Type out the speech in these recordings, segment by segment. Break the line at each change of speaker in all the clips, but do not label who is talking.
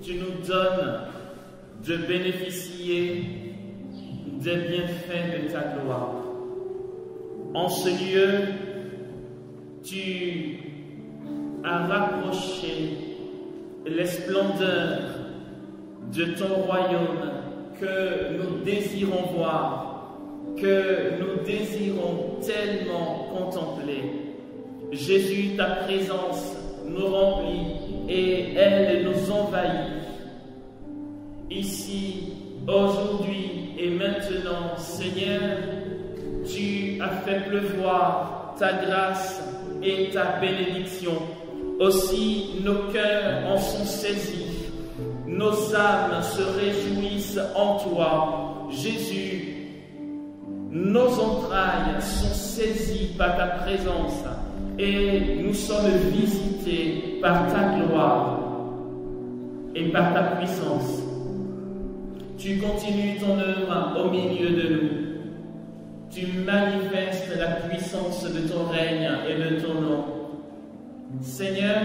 tu nous donnes de bénéficier des bienfaits de ta gloire. En ce lieu, tu as rapproché les splendeurs de ton royaume que nous désirons voir, que nous désirons tellement contempler. Jésus, ta présence nous remplit et elle nous envahit. Ici, aujourd'hui et maintenant, Seigneur, tu as fait pleuvoir ta grâce et ta bénédiction. Aussi, nos cœurs en sont saisis, nos âmes se réjouissent en toi. Jésus, nos entrailles sont saisies par ta présence et nous sommes visités par ta gloire et par ta puissance. Tu continues ton œuvre au milieu de nous. Tu manifestes la puissance de ton règne et de ton nom. Seigneur,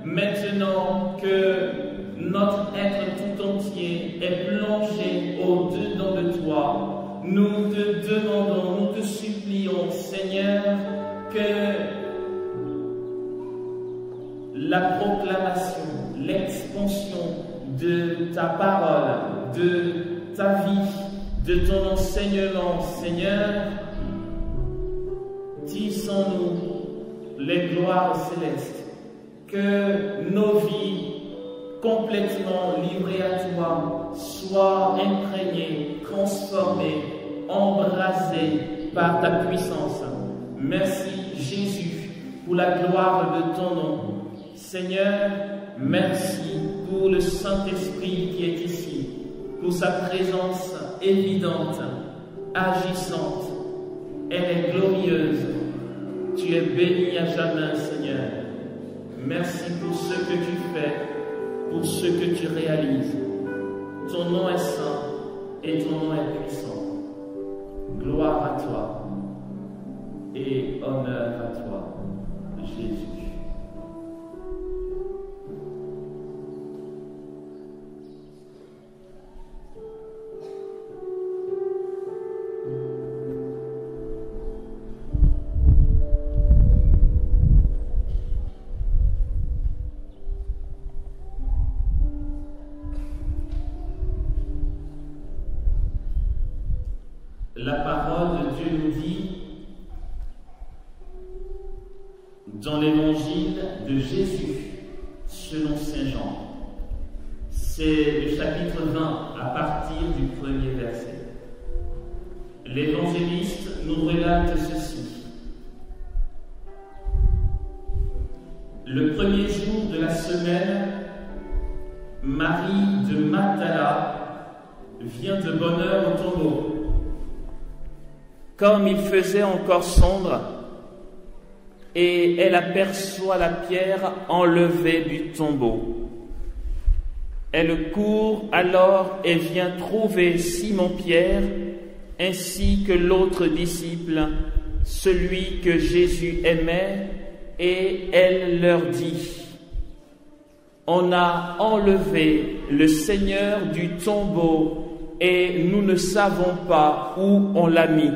maintenant que notre être tout entier est plongé au-dedans de toi, nous te demandons, nous te supplions, Seigneur, que la proclamation, l'expansion de ta parole, de ta vie, de ton enseignement, Seigneur, tisse en nous les gloires célestes, que nos vies complètement livrées à toi soient imprégnées, transformées, embrasées par ta puissance. Merci Jésus pour la gloire de ton nom. Seigneur, merci pour le Saint-Esprit qui est ici, pour sa présence évidente, agissante. Elle est glorieuse. Tu es béni à jamais, Seigneur. Merci pour ce que tu fais, pour ce que tu réalises. Ton nom est saint et ton nom est puissant. Gloire à toi et honneur à toi, Jésus. La parole de Dieu nous dit, dans l'évangile de Jésus, selon Saint Jean, c'est le chapitre 20 à partir du premier verset. L'évangéliste nous relate ceci. Le premier jour de la semaine, Marie de Magdala vient de bonne heure au tombeau. comme il faisait encore sombre, et elle aperçoit la pierre enlevée du tombeau. Elle court alors et vient trouver Simon-Pierre ainsi que l'autre disciple, celui que Jésus aimait, et elle leur dit: on a enlevé le Seigneur du tombeau et nous ne savons pas où on l'a mis.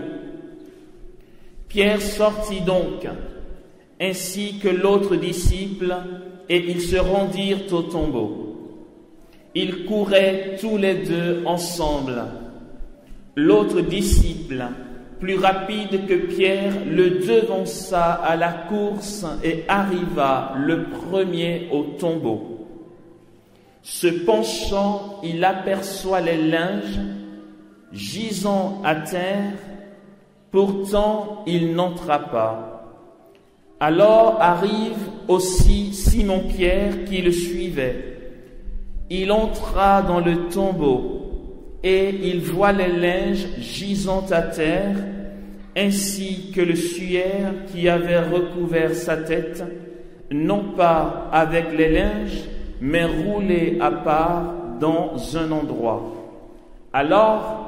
Pierre sortit donc, ainsi que l'autre disciple, et ils se rendirent au tombeau. Ils couraient tous les deux ensemble. L'autre disciple, plus rapide que Pierre, le devança à la course et arriva le premier au tombeau. Se penchant, il aperçoit les linges gisant à terre, pourtant il n'entra pas. Alors arrive aussi Simon-Pierre qui le suivait. Il entra dans le tombeau et il voit les linges gisant à terre, ainsi que le suaire qui avait recouvert sa tête, non pas avec les linges, mais roulé à part dans un endroit. Alors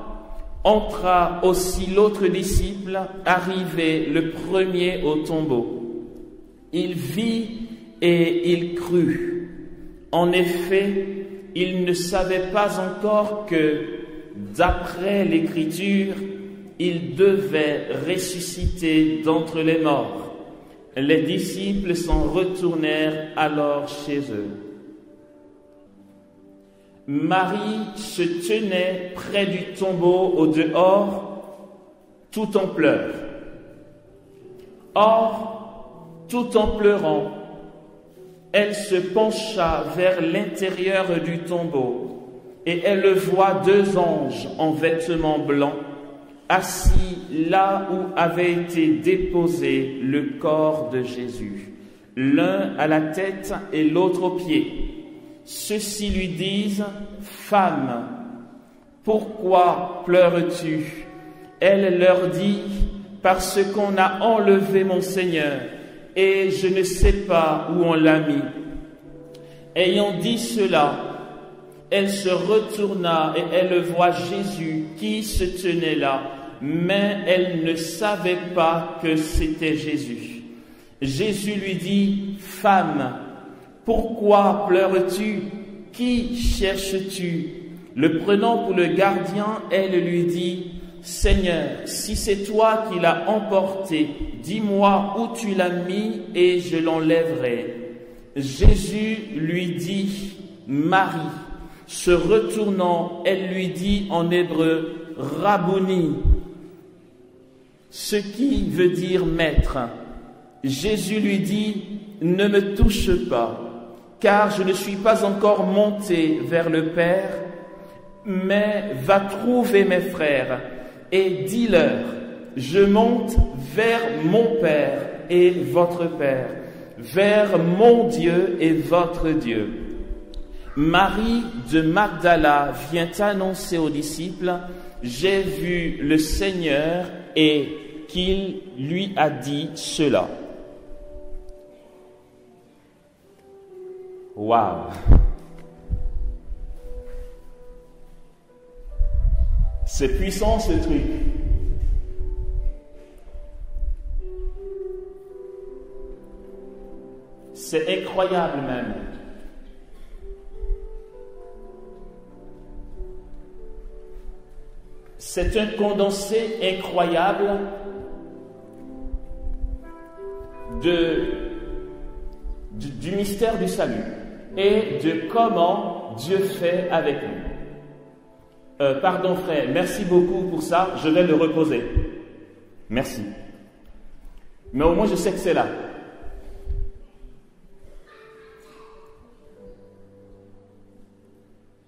entra aussi l'autre disciple, arrivé le premier au tombeau. Il vit et il crut. En effet, il ne savait pas encore que, d'après l'Écriture, il devait ressusciter d'entre les morts. Les disciples s'en retournèrent alors chez eux. Marie se tenait près du tombeau au dehors, tout en pleurs. Or, tout en pleurant, elle se pencha vers l'intérieur du tombeau et elle voit deux anges en vêtements blancs assis là où avait été déposé le corps de Jésus, l'un à la tête et l'autre aux pieds. Ceux-ci lui disent: « Femme, pourquoi pleures-tu » Elle leur dit: « Parce qu'on a enlevé mon Seigneur, et je ne sais pas où on l'a mis. » Ayant dit cela, elle se retourna et elle voit Jésus qui se tenait là, mais elle ne savait pas que c'était Jésus. Jésus lui dit: « Femme, pourquoi pleures-tu? Qui cherches-tu » Le prenant pour le gardien, elle lui dit: « Seigneur, si c'est toi qui l'as emporté, dis-moi où tu l'as mis et je l'enlèverai. » Jésus lui dit: « Marie. » Se retournant, elle lui dit en hébreu: « Rabouni », ce qui veut dire maître. Jésus lui dit: « Ne me touche pas, car je ne suis pas encore monté vers le Père, mais va trouver mes frères et dis-leur: je monte vers mon Père et votre Père, vers mon Dieu et votre Dieu. » Marie de Magdala vient annoncer aux disciples: « J'ai vu le Seigneur » et qu'il lui a dit cela. Waouh! C'est puissant ce truc. C'est incroyable même. C'est un condensé incroyable du mystère du salut et de comment Dieu fait avec nous. Pardon frère, merci beaucoup pour ça, je vais le reposer. Merci. Mais au moins je sais que c'est là.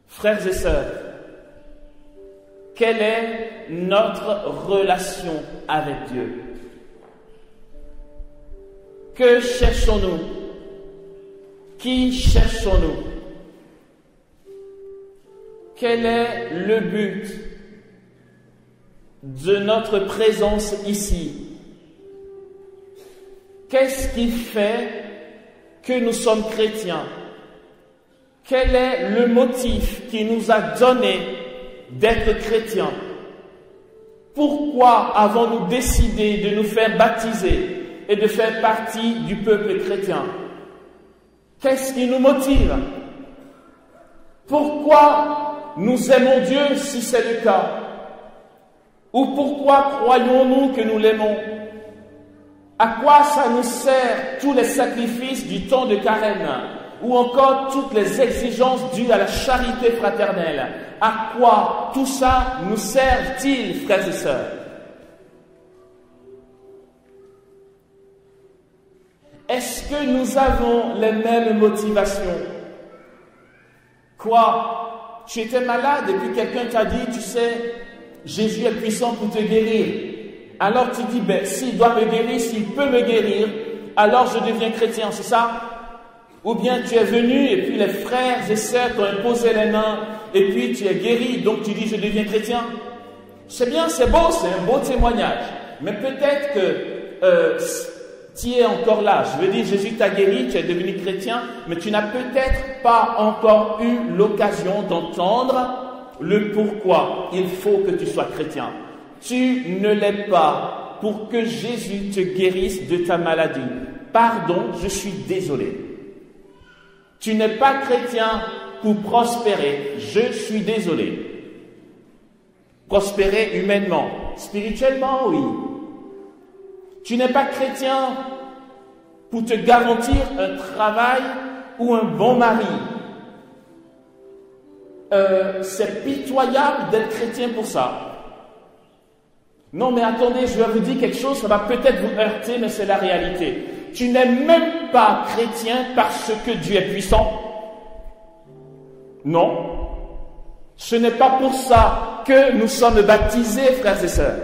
Frères et sœurs, quelle est notre relation avec Dieu? Que cherchons-nous? Qui cherchons-nous? Quel est le but de notre présence ici? Qu'est-ce qui fait que nous sommes chrétiens? Quel est le motif qui nous a donné d'être chrétiens? Pourquoi avons-nous décidé de nous faire baptiser et de faire partie du peuple chrétien? Qu'est-ce qui nous motive? Pourquoi nous aimons Dieu si c'est le cas? Ou pourquoi croyons-nous que nous l'aimons? À quoi ça nous sert tous les sacrifices du temps de carême? Ou encore toutes les exigences dues à la charité fraternelle? À quoi tout ça nous sert-il, frères et sœurs? Est-ce que nous avons les mêmes motivations? Quoi? Tu étais malade et puis quelqu'un t'a dit, tu sais, Jésus est puissant pour te guérir. Alors tu dis, ben, s'il doit me guérir, s'il peut me guérir, alors je deviens chrétien, c'est ça? Ou bien tu es venu et puis les frères et sœurs t'ont imposé les mains et puis tu es guéri, donc tu dis, je deviens chrétien. C'est bien, c'est beau, c'est un beau témoignage. Mais peut-être que tu es encore là. Je veux dire, Jésus t'a guéri, tu es devenu chrétien, mais tu n'as peut-être pas encore eu l'occasion d'entendre le pourquoi il faut que tu sois chrétien. Tu ne l'es pas pour que Jésus te guérisse de ta maladie. Pardon, je suis désolé. Tu n'es pas chrétien pour prospérer. Je suis désolé. Prospérer humainement, spirituellement, oui. Tu n'es pas chrétien pour te garantir un travail ou un bon mari. C'est pitoyable d'être chrétien pour ça. Non, mais attendez, je vais vous dire quelque chose, ça va peut-être vous heurter, mais c'est la réalité. Tu n'es même pas chrétien parce que Dieu est puissant. Non. Ce n'est pas pour ça que nous sommes baptisés, frères et sœurs.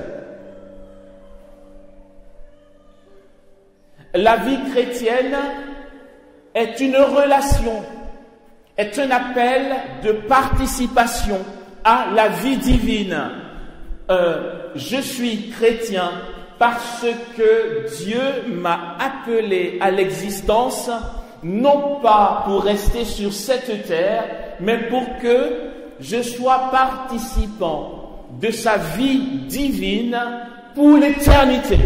La vie chrétienne est une relation, est un appel de participation à la vie divine. Je suis chrétien parce que Dieu m'a appelé à l'existence, non pas pour rester sur cette terre, mais pour que je sois participant de sa vie divine pour l'éternité.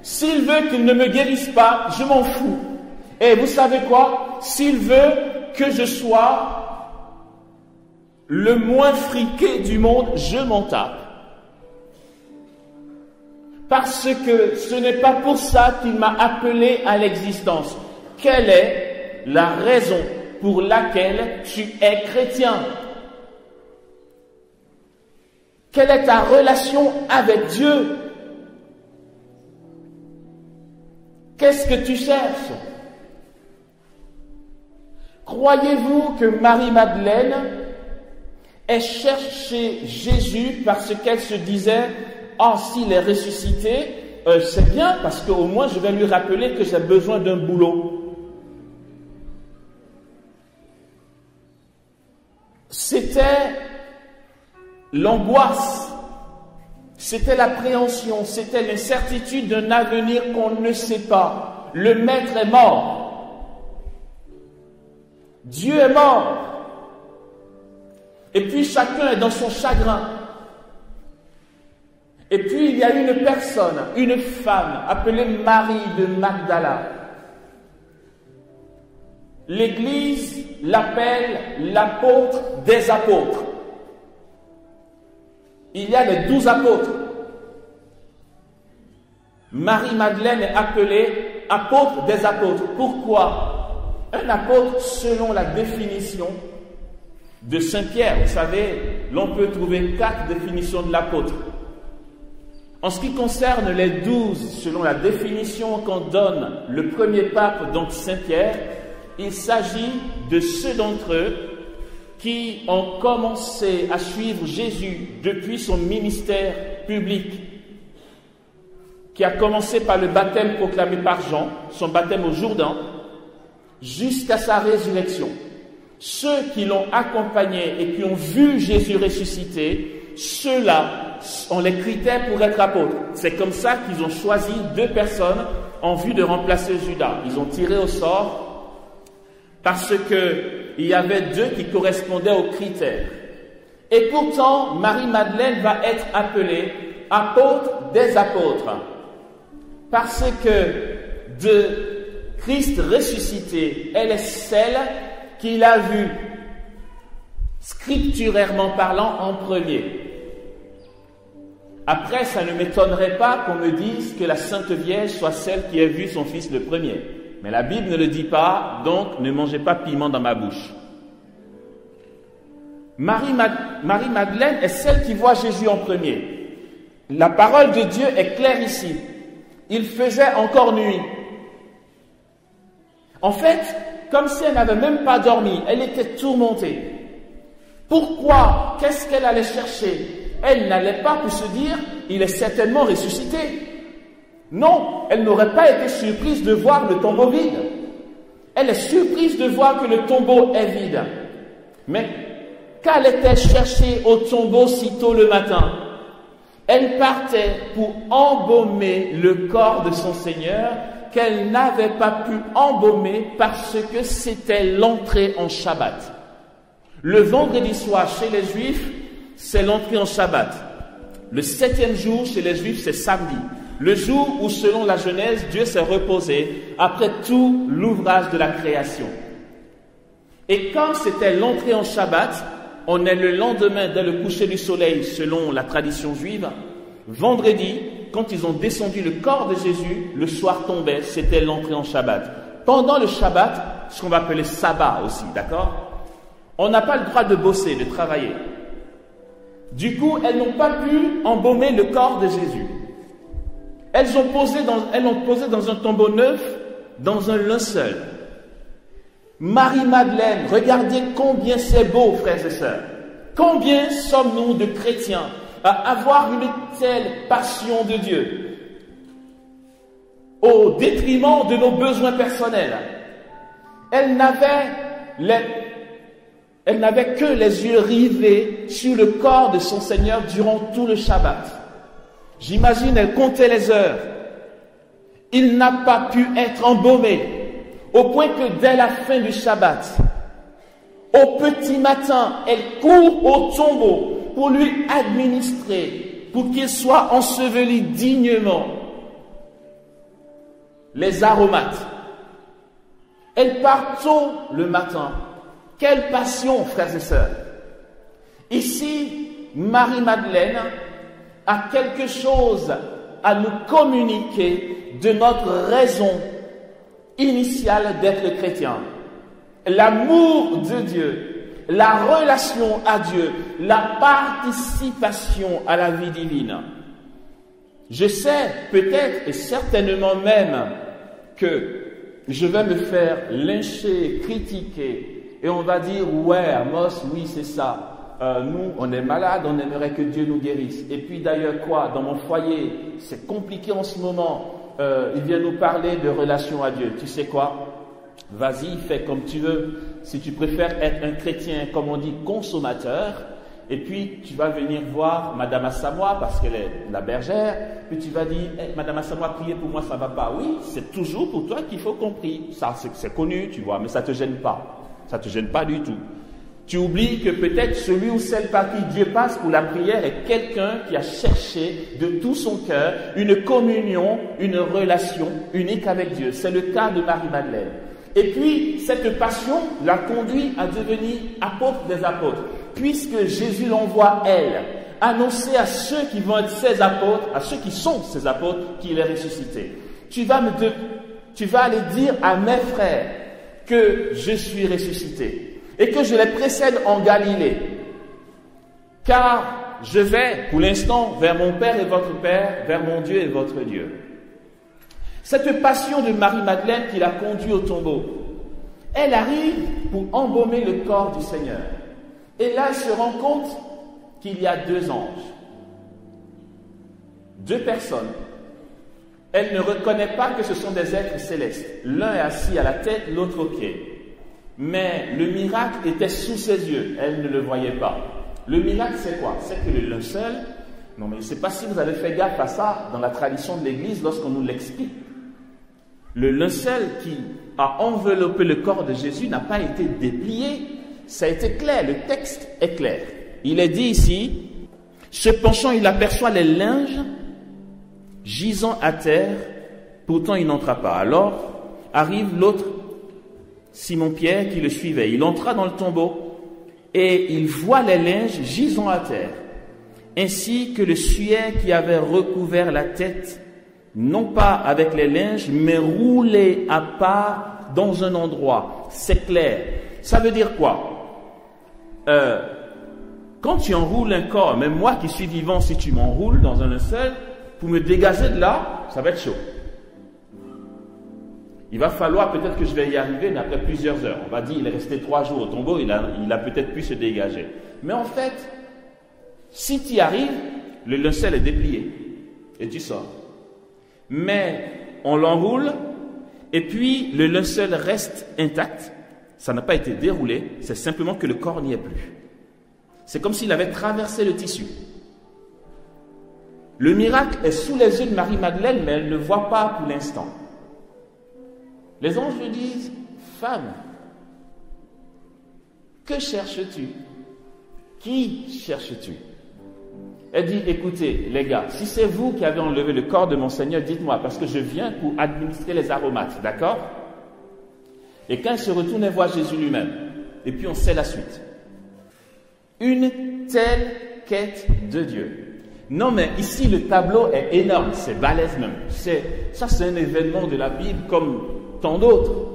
S'il veut qu'il ne me guérisse pas, je m'en fous. Et vous savez quoi? S'il veut que je sois le moins friqué du monde, je m'en tape. Parce que ce n'est pas pour ça qu'il m'a appelé à l'existence. Quelle est la raison pour laquelle tu es chrétien? Quelle est ta relation avec Dieu? Qu'est-ce que tu cherches? Croyez-vous que Marie-Madeleine ait cherché Jésus parce qu'elle se disait « Ah, s'il est ressuscité, c'est bien parce qu'au moins je vais lui rappeler que j'ai besoin d'un boulot. » C'était l'angoisse, c'était l'appréhension, c'était l'incertitude d'un avenir qu'on ne sait pas. Le maître est mort. Dieu est mort. Et puis chacun est dans son chagrin. Et puis il y a une personne, une femme appelée Marie de Magdala. L'Église l'appelle l'apôtre des apôtres. Il y a les 12 apôtres. Marie-Madeleine est appelée apôtre des apôtres. Pourquoi? Un apôtre, selon la définition de Saint-Pierre, vous savez, l'on peut trouver 4 définitions de l'apôtre. En ce qui concerne les 12, selon la définition qu'en donne le premier pape, donc Saint-Pierre, il s'agit de ceux d'entre eux qui ont commencé à suivre Jésus depuis son ministère public, qui a commencé par le baptême proclamé par Jean, son baptême au Jourdain, jusqu'à sa résurrection. Ceux qui l'ont accompagné et qui ont vu Jésus ressuscité ceux-là ont les critères pour être apôtres. C'est comme ça qu'ils ont choisi 2 personnes en vue de remplacer Judas. Ils ont tiré au sort parce qu'il y avait 2 qui correspondaient aux critères. Et pourtant, Marie-Madeleine va être appelée apôtre des apôtres. Parce que de Christ ressuscité, elle est celle qu'il a vue, scripturairement parlant, en premier. Après, ça ne m'étonnerait pas qu'on me dise que la Sainte Vierge soit celle qui a vu son fils le premier. Mais la Bible ne le dit pas, donc ne mangez pas piment dans ma bouche. Marie-Madeleine est celle qui voit Jésus en premier. La parole de Dieu est claire ici. Il faisait encore nuit. En fait, comme si elle n'avait même pas dormi, elle était tourmentée. Pourquoi? Qu'est-ce qu'elle allait chercher? Elle n'allait pas pour se dire, il est certainement ressuscité. Non, elle n'aurait pas été surprise de voir le tombeau vide. Elle est surprise de voir que le tombeau est vide. Mais qu'allait-elle chercher au tombeau si tôt le matin? Elle partait pour embaumer le corps de son Seigneur qu'elle n'avait pas pu embaumer parce que c'était l'entrée en Shabbat. Le vendredi soir chez les Juifs, c'est l'entrée en Shabbat. Le 7e jour chez les Juifs, c'est samedi. Le jour où, selon la Genèse, Dieu s'est reposé après tout l'ouvrage de la création. Et quand c'était l'entrée en Shabbat, on est le lendemain dès le coucher du soleil, selon la tradition juive. Vendredi, quand ils ont descendu le corps de Jésus, le soir tombait, c'était l'entrée en Shabbat. Pendant le Shabbat, ce qu'on va appeler sabbat aussi, d'accord? On n'a pas le droit de bosser, de travailler. Du coup, elles n'ont pas pu embaumer le corps de Jésus. Elles l'ont posé dans un tombeau neuf, dans un linceul. Marie-Madeleine, regardez combien c'est beau, frères et sœurs. Combien sommes-nous de chrétiens à avoir une telle passion de Dieu au détriment de nos besoins personnels. Elle n'avait que les yeux rivés sur le corps de son Seigneur durant tout le Shabbat. J'imagine, elle comptait les heures. Il n'a pas pu être embaumé, au point que dès la fin du Shabbat, au petit matin, elle court au tombeau pour lui administrer, pour qu'il soit enseveli dignement, les aromates. Elle part tôt le matin. Quelle passion, frères et sœurs! Ici, Marie-Madeleine a quelque chose à nous communiquer de notre raison initiale d'être chrétien. L'amour de Dieu, la relation à Dieu, la participation à la vie divine. Je sais peut-être et certainement même que je vais me faire lyncher, critiquer, et on va dire, ouais, Amos, oui, c'est ça. Nous, on est malade, on aimerait que Dieu nous guérisse. Et puis d'ailleurs, quoi, dans mon foyer, c'est compliqué en ce moment. Il vient nous parler de relation à Dieu. Tu sais quoi? Vas-y, fais comme tu veux. Si tu préfères être un chrétien, comme on dit, consommateur, et puis tu vas venir voir Madame Assamoah, parce qu'elle est la bergère, puis tu vas dire, hey, Madame Assamoah, priez pour moi, ça va pas. Oui, c'est toujours pour toi qu'il faut qu'on prie. Ça, c'est connu, tu vois, mais ça te gêne pas. Ça te gêne pas du tout. Tu oublies que peut-être celui ou celle par qui Dieu passe pour la prière est quelqu'un qui a cherché de tout son cœur une communion, une relation unique avec Dieu. C'est le cas de Marie-Madeleine. Et puis, cette passion l'a conduit à devenir apôtre des apôtres, puisque Jésus l'envoie, elle, annoncer à ceux qui vont être ses apôtres, à ceux qui sont ses apôtres, qu'il est ressuscité. Tu vas aller dire à mes frères que je suis ressuscité et que je les précède en Galilée, car je vais, pour l'instant, vers mon Père et votre Père, vers mon Dieu et votre Dieu. Cette passion de Marie-Madeleine qui l'a conduit au tombeau, elle arrive pour embaumer le corps du Seigneur. Et là, elle se rend compte qu'il y a 2 anges, 2 personnes. Elle ne reconnaît pas que ce sont des êtres célestes. L'un est assis à la tête, l'autre au pied. Mais le miracle était sous ses yeux. Elle ne le voyait pas. Le miracle, c'est quoi? C'est que le linceul, non mais je ne sais pas si vous avez fait gaffe à ça dans la tradition de l'Église lorsqu'on nous l'explique. Le linceul qui a enveloppé le corps de Jésus n'a pas été déplié. Ça a été clair, le texte est clair. Il est dit ici, se penchant, il aperçoit les linges gisant à terre, pourtant il n'entra pas. Alors arrive l'autre, Simon-Pierre, qui le suivait. Il entra dans le tombeau et il voit les linges gisant à terre, ainsi que le suaire qui avait recouvert la tête, non pas avec les linges, mais roulé à part dans un endroit. C'est clair. Ça veut dire quoi? Quand tu enroules un corps, même moi qui suis vivant, si tu m'enroules dans un linceul, pour me dégager de là, ça va être chaud. Il va falloir peut-être que je vais y arriver, mais après plusieurs heures. On va dire, il est resté 3 jours au tombeau, il a peut-être pu se dégager. Mais en fait, si tu y arrives, le linceul est déplié et tu sors. Mais on l'enroule et puis le linceul reste intact. Ça n'a pas été déroulé, c'est simplement que le corps n'y est plus. C'est comme s'il avait traversé le tissu. Le miracle est sous les yeux de Marie-Madeleine, mais elle ne voit pas pour l'instant. Les anges lui disent, femme, que cherches-tu? Qui cherches-tu? Elle dit, écoutez, les gars, si c'est vous qui avez enlevé le corps de mon Seigneur, dites-moi, parce que je viens pour administrer les aromates, d'accord? Et quand elle se retourne, elle voit Jésus lui-même. Et puis on sait la suite. Une telle quête de Dieu. Non, mais ici, le tableau est énorme, c'est balèze même. Ça, c'est un événement de la Bible comme tant d'autres,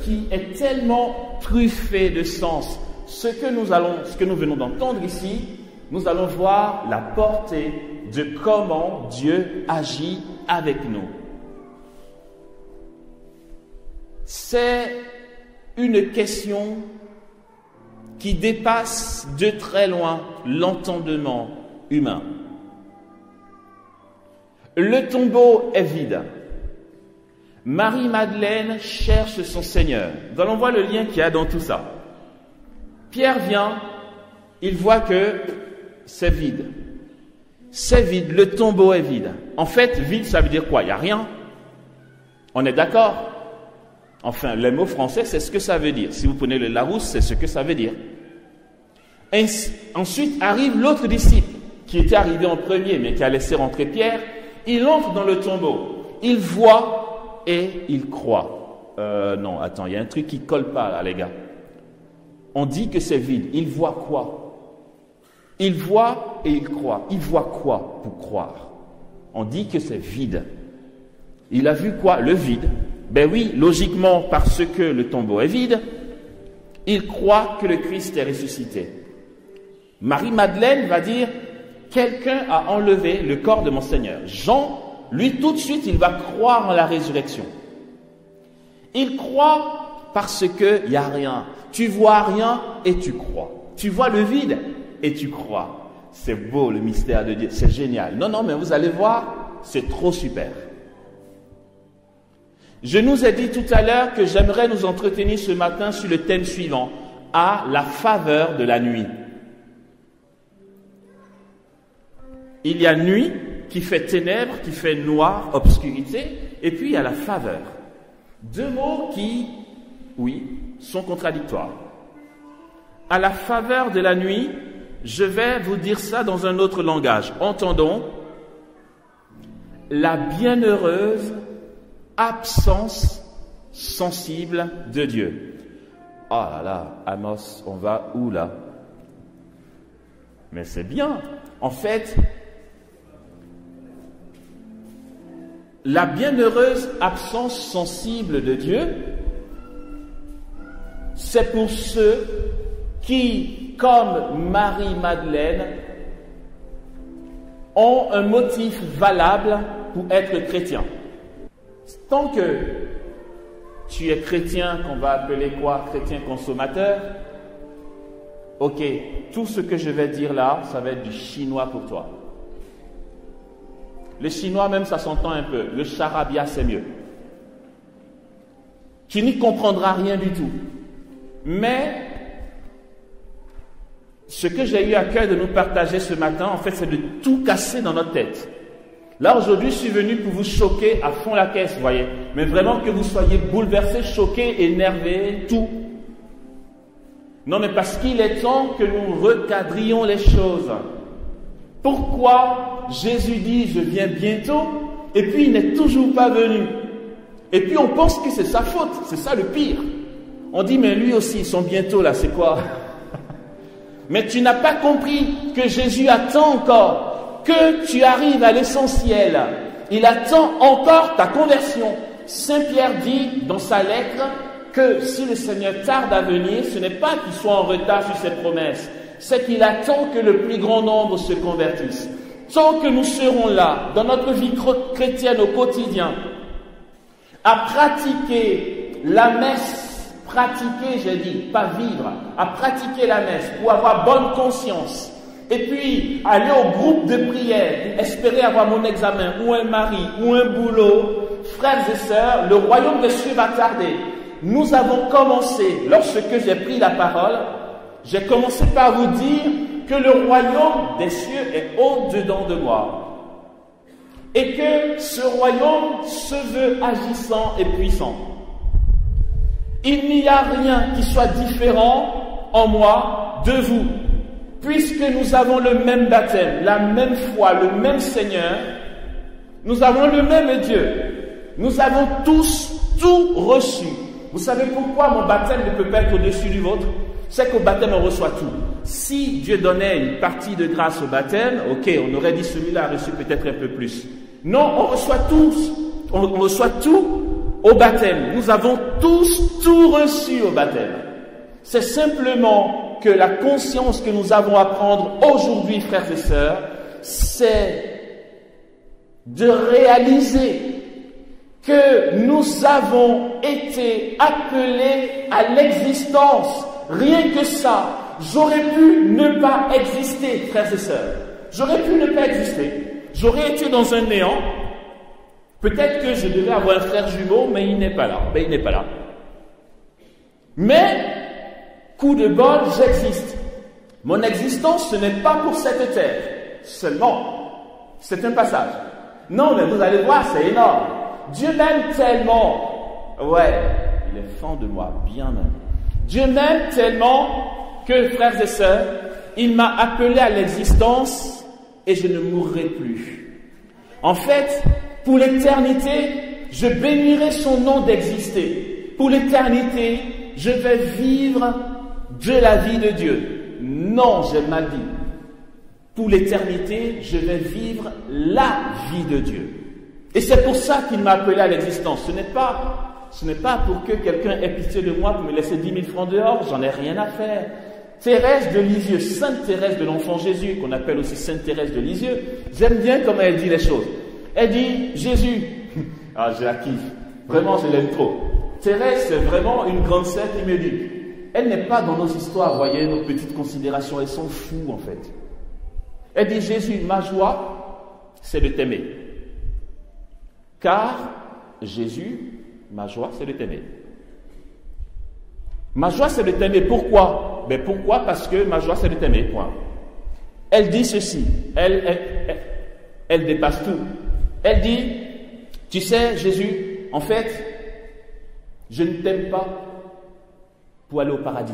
qui est tellement truffé de sens. Ce que nous venons d'entendre ici, nous allons voir la portée de comment Dieu agit avec nous. C'est une question qui dépasse de très loin l'entendement humain. Le tombeau est vide. Marie-Madeleine cherche son Seigneur. Nous allons voir le lien qu'il y a dans tout ça. Pierre vient, il voit que c'est vide. C'est vide, le tombeau est vide. En fait, vide, ça veut dire quoi? Il n'y a rien. On est d'accord? Enfin, les mots français, c'est ce que ça veut dire. Si vous prenez le Larousse, c'est ce que ça veut dire. Ensuite arrive l'autre disciple, qui était arrivé en premier, mais qui a laissé rentrer Pierre. Il entre dans le tombeau. Il voit et il croit. Non, attends, il y a un truc qui ne colle pas là, les gars. On dit que c'est vide. Il voit quoi? Il voit et il croit. Il voit quoi pour croire? On dit que c'est vide. Il a vu quoi? Le vide. Ben oui, logiquement, parce que le tombeau est vide, il croit que le Christ est ressuscité. Marie-Madeleine va dire, quelqu'un a enlevé le corps de mon Seigneur. Jean, lui, tout de suite, il va croire en la résurrection. Il croit parce qu'il n'y a rien. Tu vois rien et tu crois. Tu vois le vide et tu crois. C'est beau le mystère de Dieu, c'est génial. Non, non, mais vous allez voir, c'est trop super. Je nous ai dit tout à l'heure que j'aimerais nous entretenir ce matin sur le thème suivant, à la faveur de la nuit. Il y a nuit qui fait ténèbres, qui fait noir, obscurité, et puis il y a la faveur. Deux mots qui, oui, sont contradictoires. À la faveur de la nuit, je vais vous dire ça dans un autre langage. Entendons, la bienheureuse absence sensible de Dieu. Oh là là, Amos, on va où là? Mais c'est bien. En fait, la bienheureuse absence sensible de Dieu, c'est pour ceux qui, comme Marie-Madeleine, ont un motif valable pour être chrétien. Tant que tu es chrétien, qu'on va appeler quoi? Chrétien consommateur, ok, tout ce que je vais dire là, ça va être du chinois pour toi. Le chinois même, ça s'entend un peu. Le charabia, c'est mieux. Tu n'y comprendras rien du tout. Mais ce que j'ai eu à cœur de nous partager ce matin, en fait, c'est de tout casser dans notre tête. Là, aujourd'hui, je suis venu pour vous choquer à fond la caisse, vous voyez. Mais vraiment que vous soyez bouleversés, choqués, énervés, tout. Non, mais parce qu'il est temps que nous recadrions les choses. Pourquoi Jésus dit « je viens bientôt » et puis il n'est toujours pas venu? Et puis on pense que c'est sa faute, c'est ça le pire. On dit « mais lui aussi, ils sont bientôt là, c'est quoi ?» Mais tu n'as pas compris que Jésus attend encore que tu arrives à l'essentiel. Il attend encore ta conversion. Saint Pierre dit dans sa lettre que si le Seigneur tarde à venir, ce n'est pas qu'il soit en retard sur ses promesses, c'est qu'il attend que le plus grand nombre se convertisse. Tant que nous serons là, dans notre vie chrétienne au quotidien, à pratiquer la messe, pratiquer, j'ai dit, pas vivre, à pratiquer la messe pour avoir bonne conscience, et puis aller au groupe de prière, espérer avoir mon examen, ou un mari, ou un boulot, frères et sœurs, le royaume des cieux va tarder. Nous avons commencé, lorsque j'ai pris la parole, j'ai commencé par vous dire que le royaume des cieux est au-dedans de moi. Et que ce royaume se veut agissant et puissant. Il n'y a rien qui soit différent en moi de vous. Puisque nous avons le même baptême, la même foi, le même Seigneur, nous avons le même Dieu. Nous avons tous tout reçu. Vous savez pourquoi mon baptême ne peut pas être au-dessus du vôtre? C'est qu'au baptême, on reçoit tout. Si Dieu donnait une partie de grâce au baptême, ok, on aurait dit celui-là a reçu peut-être un peu plus. Non, on reçoit tous. On reçoit tout au baptême. Nous avons tous tout reçu au baptême. C'est simplement que la conscience que nous avons à prendre aujourd'hui, frères et sœurs, c'est de réaliser que nous avons été appelés à l'existence. Rien que ça, j'aurais pu ne pas exister, frères et sœurs. J'aurais pu ne pas exister. J'aurais été dans un néant. Peut-être que je devais avoir un frère jumeau, mais il n'est pas là. Mais il n'est pas là. Mais, coup de bol, j'existe. Mon existence, ce n'est pas pour cette terre. Seulement, c'est un passage. Non, mais vous allez voir, c'est énorme. Dieu m'aime tellement. Ouais, il est fan de moi, bien même. Dieu m'aime tellement que, frères et sœurs, il m'a appelé à l'existence et je ne mourrai plus. En fait, pour l'éternité, je bénirai son nom d'exister. Pour l'éternité, je vais vivre de la vie de Dieu. Non, j'ai mal dit. Pour l'éternité, je vais vivre la vie de Dieu. Et c'est pour ça qu'il m'a appelé à l'existence. Ce n'est pas pour que quelqu'un ait pitié de moi pour me laisser 10 000 francs dehors. J'en ai rien à faire. Thérèse de Lisieux, Sainte Thérèse de l'Enfant Jésus, qu'on appelle aussi Sainte Thérèse de Lisieux, j'aime bien comment elle dit les choses. Elle dit, Jésus, ah je la kiffe, vraiment je l'aime trop. Thérèse, c'est vraiment une grande sœur qui me dit, elle n'est pas dans nos histoires, voyez, nos petites considérations, elles sont fous en fait. Elle dit, Jésus, ma joie, c'est de t'aimer. Car, Jésus, ma joie, c'est de t'aimer. Ma joie, c'est de t'aimer. Pourquoi? Ben pourquoi? Parce que ma joie, c'est de t'aimer. Point. Elle dit ceci. Elle dépasse tout. Elle dit, tu sais, Jésus, en fait, je ne t'aime pas pour aller au paradis.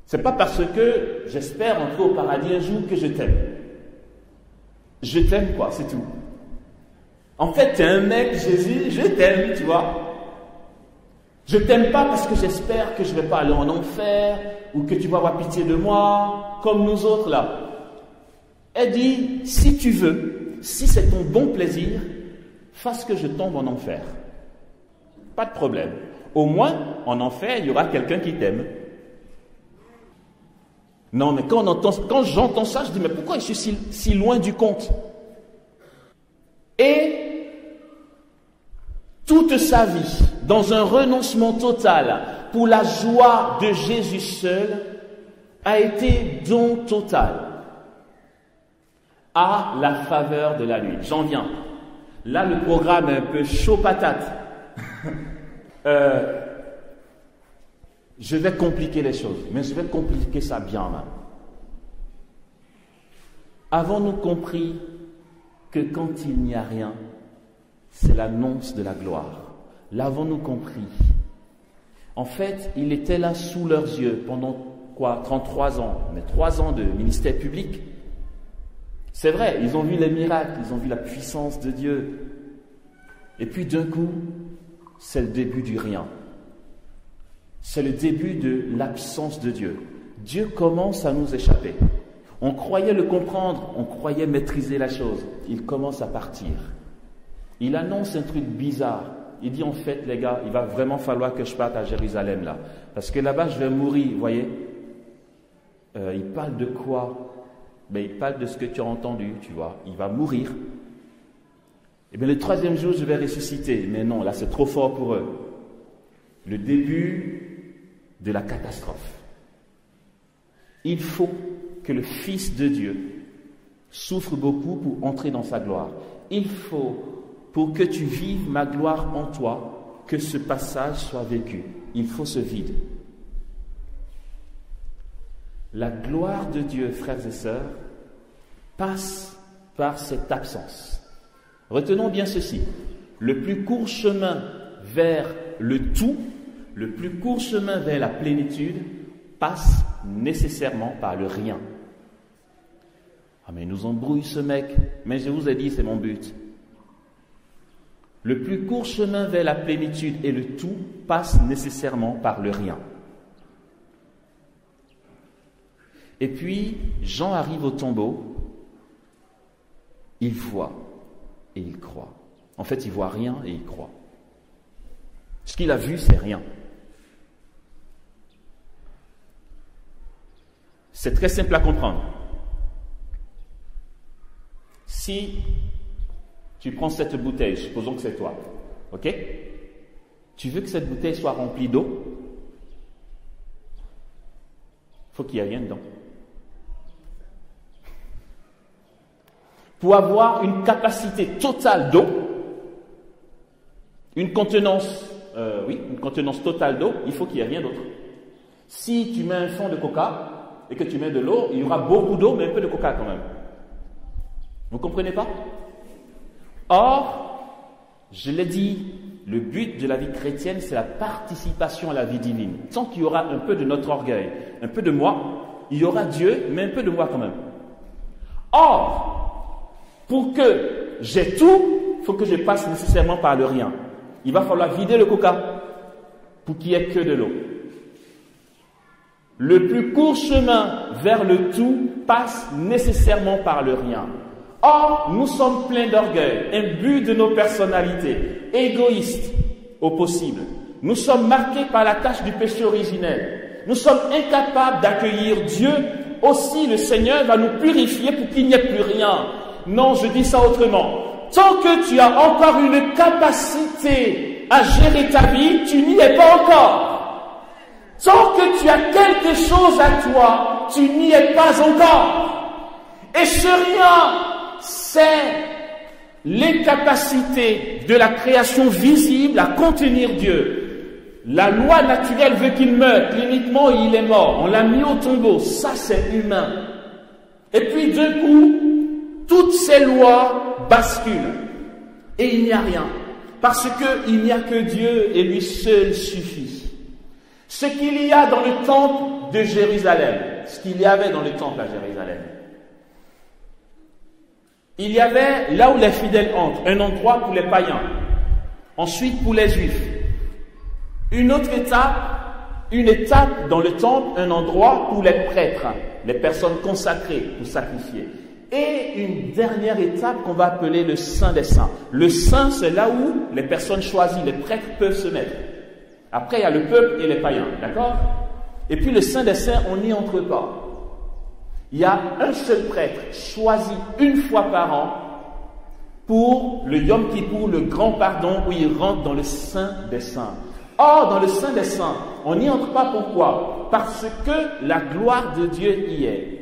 C'est pas parce que j'espère entrer au paradis un jour que je t'aime. Je t'aime, quoi, c'est tout. En fait, t'es un mec, Jésus, je t'aime, tu vois. Je t'aime pas parce que j'espère que je vais pas aller en enfer, ou que tu vas avoir pitié de moi, comme nous autres là. Elle dit, si tu veux, si c'est ton bon plaisir, fasse que je tombe en enfer. Pas de problème. Au moins, en enfer, il y aura quelqu'un qui t'aime. Non, mais quand j'entends ça, je dis, mais pourquoi je suis si loin du compte? Et toute sa vie, dans un renoncement total pour la joie de Jésus seul, a été don total à la faveur de la nuit. J'en viens. Là, le programme est un peu chaud patate.
je vais compliquer les choses, mais je vais compliquer ça bien même. Avons-nous compris que quand il n'y a rien, c'est l'annonce de la gloire? L'avons-nous compris? En fait, il était là sous leurs yeux pendant 33 ans, mais 3 ans de ministère public. C'est vrai, ils ont vu les miracles, ils ont vu la puissance de Dieu. Et puis d'un coup, c'est le début du rien. C'est le début de l'absence de Dieu. Dieu commence à nous échapper. On croyait le comprendre, on croyait maîtriser la chose. Il commence à partir. Il annonce un truc bizarre. Il dit en fait, les gars, il va vraiment falloir que je parte à Jérusalem là. Parce que là-bas, je vais mourir, vous voyez. Il parle de quoi? Ben, il parle de ce que tu as entendu, tu vois. Il va mourir. Et bien le 3e jour, je vais ressusciter. Mais non, là, c'est trop fort pour eux. Le début de la catastrophe. Il faut que le Fils de Dieu souffre beaucoup pour entrer dans sa gloire. Il faut, pour que tu vives ma gloire en toi, que ce passage soit vécu. Il faut ce vide. La gloire de Dieu, frères et sœurs, passe par cette absence. Retenons bien ceci. Le plus court chemin vers le tout, le plus court chemin vers la plénitude, passe nécessairement par le rien. Ah mais il nous embrouille ce mec, mais je vous ai dit, c'est mon but. Le plus court chemin vers la plénitude et le tout passe nécessairement par le rien. Et puis, Jean arrive au tombeau, il voit et il croit. En fait, il voit rien et il croit. Ce qu'il a vu, c'est rien. C'est très simple à comprendre. Si tu prends cette bouteille, supposons que c'est toi, ok? Tu veux que cette bouteille soit remplie d'eau? Il faut qu'il n'y ait rien dedans. Pour avoir une capacité totale d'eau, une contenance totale d'eau, il faut qu'il n'y ait rien d'autre. Si tu mets un fond de coca et que tu mets de l'eau, il y aura beaucoup d'eau, mais un peu de coca quand même. Vous ne comprenez pas? Or, je l'ai dit, le but de la vie chrétienne, c'est la participation à la vie divine. Tant qu'il y aura un peu de notre orgueil, un peu de moi, il y aura Dieu, mais un peu de moi quand même. Or, pour que j'ai tout, il faut que je passe nécessairement par le rien. Il va falloir vider le coca pour qu'il n'y ait que de l'eau. Le plus court chemin vers le tout passe nécessairement par le rien. Or, nous sommes pleins d'orgueil, imbus de nos personnalités, égoïstes au possible. Nous sommes marqués par la tache du péché originel. Nous sommes incapables d'accueillir Dieu. Aussi, le Seigneur va nous purifier pour qu'il n'y ait plus rien. Non, je dis ça autrement. Tant que tu as encore une capacité à gérer ta vie, tu n'y es pas encore. Tant que tu as quelque chose à toi, tu n'y es pas encore. Et ce rien, c'est l'incapacité de la création visible à contenir Dieu. La loi naturelle veut qu'il meure, cliniquement il est mort, on l'a mis au tombeau, ça c'est humain. Et puis d'un coup, toutes ces lois basculent et il n'y a rien, parce qu'il n'y a que Dieu et lui seul suffit. Ce qu'il y a dans le temple de Jérusalem, ce qu'il y avait dans le temple à Jérusalem, il y avait là où les fidèles entrent, un endroit pour les païens, ensuite pour les juifs. Une autre étape, une étape dans le temple, un endroit pour les prêtres, les personnes consacrées pour sacrifier. Et une dernière étape qu'on va appeler le Saint des Saints. Le Saint, c'est là où les personnes choisies, les prêtres peuvent se mettre. Après, il y a le peuple et les païens, d'accord? Et puis le Saint des Saints, on n'y entre pas. Il y a un seul prêtre choisi une fois par an pour le Yom Kippour, le grand pardon, où il rentre dans le Saint des Saints. Or, dans le Saint des Saints, on n'y entre pas. Pourquoi? Parce que la gloire de Dieu y est.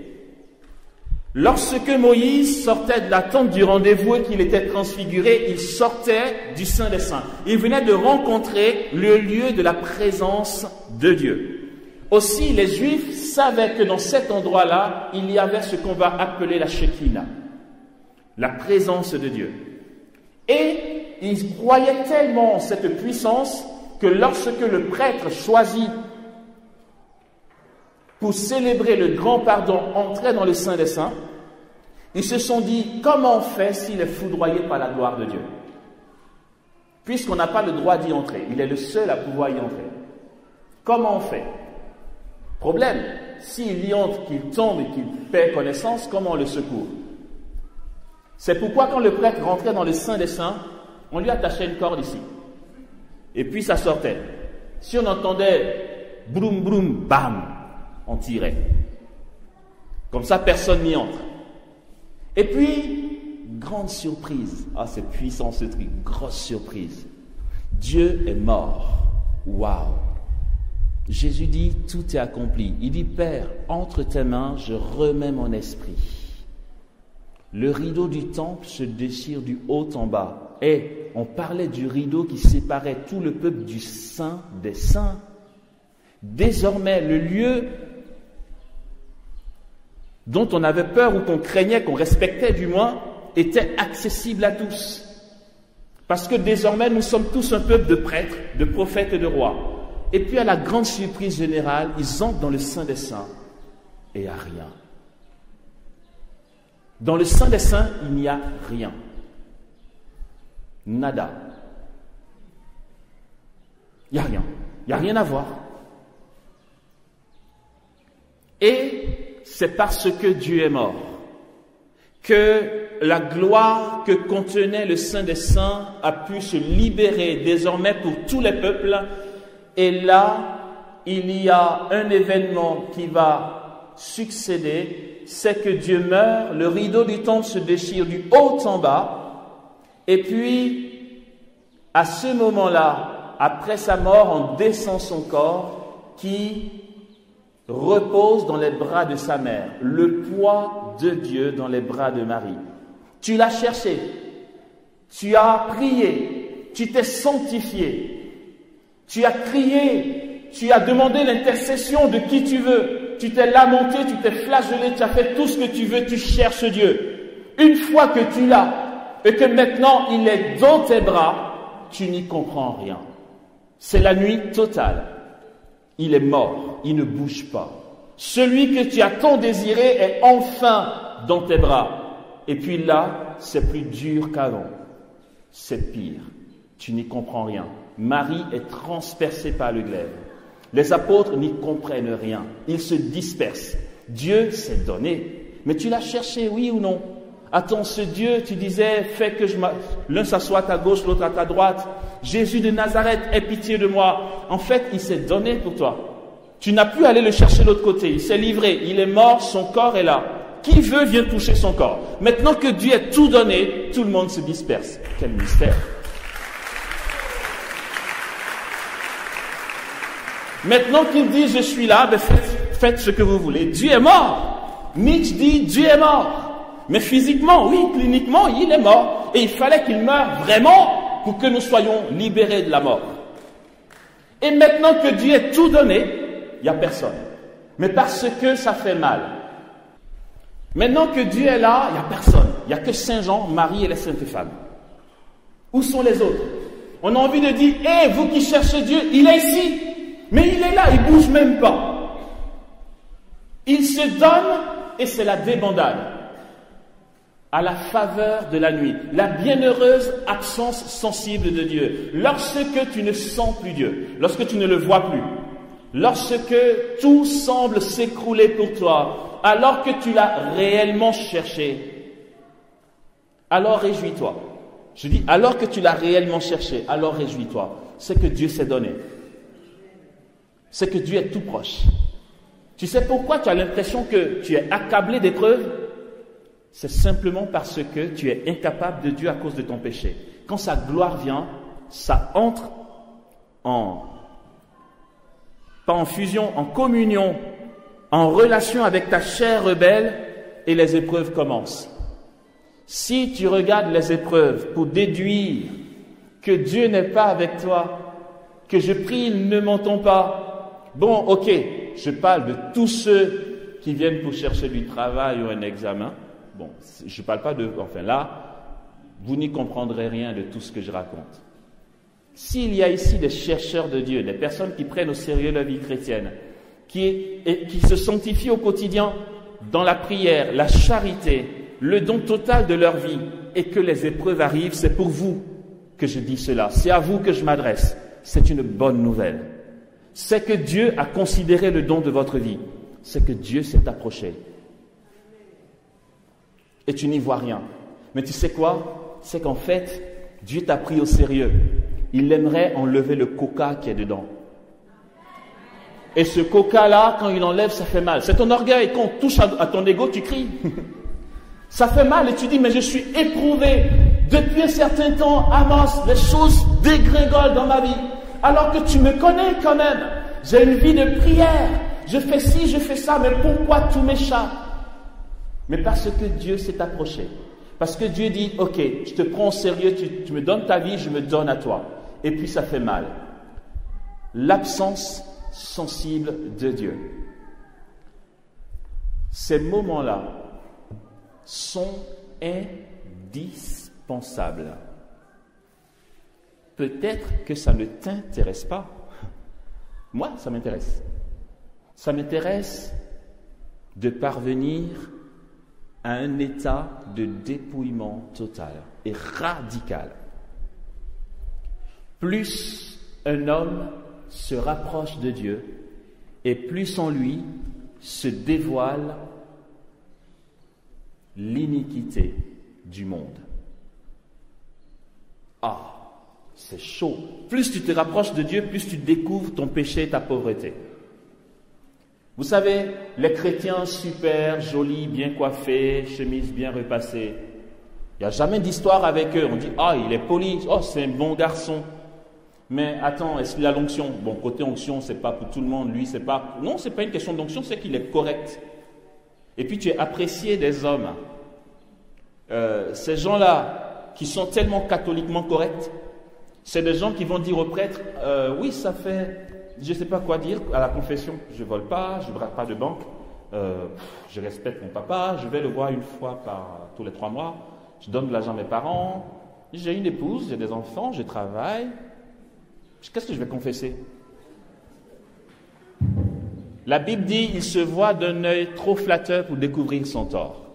Lorsque Moïse sortait de la tente du rendez-vous et qu'il était transfiguré, il sortait du Saint des Saints. Il venait de rencontrer le lieu de la présence de Dieu. Aussi, les Juifs savaient que dans cet endroit-là, il y avait ce qu'on va appeler la Shekinah, la présence de Dieu. Et ils croyaient tellement en cette puissance que lorsque le prêtre choisi pour célébrer le grand pardon entrait dans le Saint des Saints, ils se sont dit, comment on fait s'il est foudroyé par la gloire de Dieu? Puisqu'on n'a pas le droit d'y entrer, il est le seul à pouvoir y entrer. Comment on fait? Problème, s'il y entre, qu'il tombe et qu'il perd connaissance, comment on le secourt? C'est pourquoi quand le prêtre rentrait dans le Saint des Saints, on lui attachait une corde ici. Et puis ça sortait. Si on entendait broum broum bam, on tirait. Comme ça, personne n'y entre. Et puis, grande surprise. Ah, c'est puissant ce truc, grosse surprise. Dieu est mort. Waouh! Jésus dit, tout est accompli. Il dit, Père, entre tes mains, je remets mon esprit. Le rideau du temple se déchire du haut en bas. Et on parlait du rideau qui séparait tout le peuple du saint des saints. Désormais, le lieu dont on avait peur ou qu'on craignait, qu'on respectait du moins, était accessible à tous. Parce que désormais, nous sommes tous un peuple de prêtres, de prophètes et de rois. Et puis, à la grande surprise générale, ils entrent dans le Saint des Saints et il n'y a rien. Dans le Saint des Saints, il n'y a rien. Nada. Il n'y a rien. Il n'y a rien à voir. Et c'est parce que Dieu est mort que la gloire que contenait le Saint des Saints a pu se libérer désormais pour tous les peuples. Et là, il y a un événement qui va succéder, c'est que Dieu meurt, le rideau du temple se déchire du haut en bas, et puis, à ce moment-là, après sa mort, on descend son corps qui repose dans les bras de sa mère, le poids de Dieu dans les bras de Marie. Tu l'as cherché, tu as prié, tu t'es sanctifié, tu as crié, tu as demandé l'intercession de qui tu veux, tu t'es lamenté, tu t'es flagellé, tu as fait tout ce que tu veux, tu cherches Dieu. Une fois que tu l'as et que maintenant il est dans tes bras, tu n'y comprends rien. C'est la nuit totale. Il est mort, il ne bouge pas. Celui que tu as tant désiré est enfin dans tes bras. Et puis là, c'est plus dur qu'avant. C'est pire. Tu n'y comprends rien. Marie est transpercée par le glaive. Les apôtres n'y comprennent rien. Ils se dispersent. Dieu s'est donné. Mais tu l'as cherché, oui ou non? Attends, ce Dieu, tu disais, fais que l'un s'assoie à ta gauche, l'autre à ta droite. Jésus de Nazareth, aie pitié de moi. En fait, il s'est donné pour toi. Tu n'as plus à aller le chercher de l'autre côté. Il s'est livré. Il est mort, son corps est là. Qui veut vient toucher son corps. Maintenant que Dieu a tout donné, tout le monde se disperse. Quel mystère. Maintenant qu'il dit, je suis là, ben faites ce que vous voulez. Dieu est mort. Nietzsche dit, Dieu est mort. Mais physiquement, oui, cliniquement, il est mort. Et il fallait qu'il meure vraiment pour que nous soyons libérés de la mort. Et maintenant que Dieu a tout donné, il n'y a personne. Mais parce que ça fait mal. Maintenant que Dieu est là, il n'y a personne. Il n'y a que Saint Jean, Marie et les saintes femmes. Où sont les autres? On a envie de dire, hé, vous qui cherchez Dieu, il est ici. Mais il est là, il ne bouge même pas. Il se donne et c'est la débandade. À la faveur de la nuit, la bienheureuse absence sensible de Dieu. Lorsque tu ne sens plus Dieu, lorsque tu ne le vois plus, lorsque tout semble s'écrouler pour toi, alors que tu l'as réellement cherché, alors réjouis-toi. Je dis, alors que tu l'as réellement cherché, alors réjouis-toi. C'est que Dieu s'est donné. C'est que Dieu est tout proche. Tu sais pourquoi tu as l'impression que tu es accablé d'épreuves? C'est simplement parce que tu es incapable de Dieu à cause de ton péché. Quand sa gloire vient, ça entre pas en fusion, en communion, en relation avec ta chair rebelle, et les épreuves commencent. Si tu regardes les épreuves pour déduire que Dieu n'est pas avec toi, que je prie, il ne m'entend pas, bon, ok, je parle de tous ceux qui viennent pour chercher du travail ou un examen. Bon, je ne parle pas de... Enfin là, vous n'y comprendrez rien de tout ce que je raconte. S'il y a ici des chercheurs de Dieu, des personnes qui prennent au sérieux la vie chrétienne, qui se sanctifient au quotidien dans la prière, la charité, le don total de leur vie, et que les épreuves arrivent, c'est pour vous que je dis cela. C'est à vous que je m'adresse. C'est une bonne nouvelle. C'est que Dieu a considéré le don de votre vie. C'est que Dieu s'est approché. Et tu n'y vois rien. Mais tu sais quoi? C'est qu'en fait, Dieu t'a pris au sérieux. Il aimerait enlever le coca qui est dedans. Et ce coca-là, quand il enlève, ça fait mal. C'est ton orgueil. Quand on touche à ton ego, tu cries. Ça fait mal et tu dis, mais je suis éprouvé. Depuis un certain temps, Amos, les choses dégringolent dans ma vie. Alors que tu me connais quand même. J'ai une vie de prière. Je fais ci, je fais ça, mais pourquoi tout m'échappe? Mais parce que Dieu s'est approché. Parce que Dieu dit, ok, je te prends au sérieux, tu me donnes ta vie, je me donne à toi. Et puis ça fait mal. L'absence sensible de Dieu. Ces moments-là sont indispensables. Peut-être que ça ne t'intéresse pas. Moi, ça m'intéresse. Ça m'intéresse de parvenir à un état de dépouillement total et radical. Plus un homme se rapproche de Dieu et plus en lui se dévoile l'iniquité du monde. Ah, c'est chaud. Plus tu te rapproches de Dieu, plus tu découvres ton péché et ta pauvreté. Vous savez, les chrétiens super, jolis, bien coiffés, chemises bien repassées, il n'y a jamais d'histoire avec eux. On dit, ah, il est poli, oh, c'est un bon garçon. Mais attends, est-ce qu'il a l'onction? Bon, côté onction, c'est pas pour tout le monde. Lui, c'est pas... Non, c'est pas une question d'onction, c'est qu'il est correct. Et puis, tu es apprécié des hommes. Ces gens-là, qui sont tellement catholiquement corrects, c'est des gens qui vont dire au prêtre, oui, ça fait... Je ne sais pas quoi dire à la confession. Je ne vole pas, je ne braque pas de banque, je respecte mon papa, je vais le voir une fois tous les 3 mois, je donne de l'argent à mes parents, j'ai une épouse, j'ai des enfants, je travaille. Qu'est-ce que je vais confesser? La Bible dit, il se voit d'un œil trop flatteur pour découvrir son tort.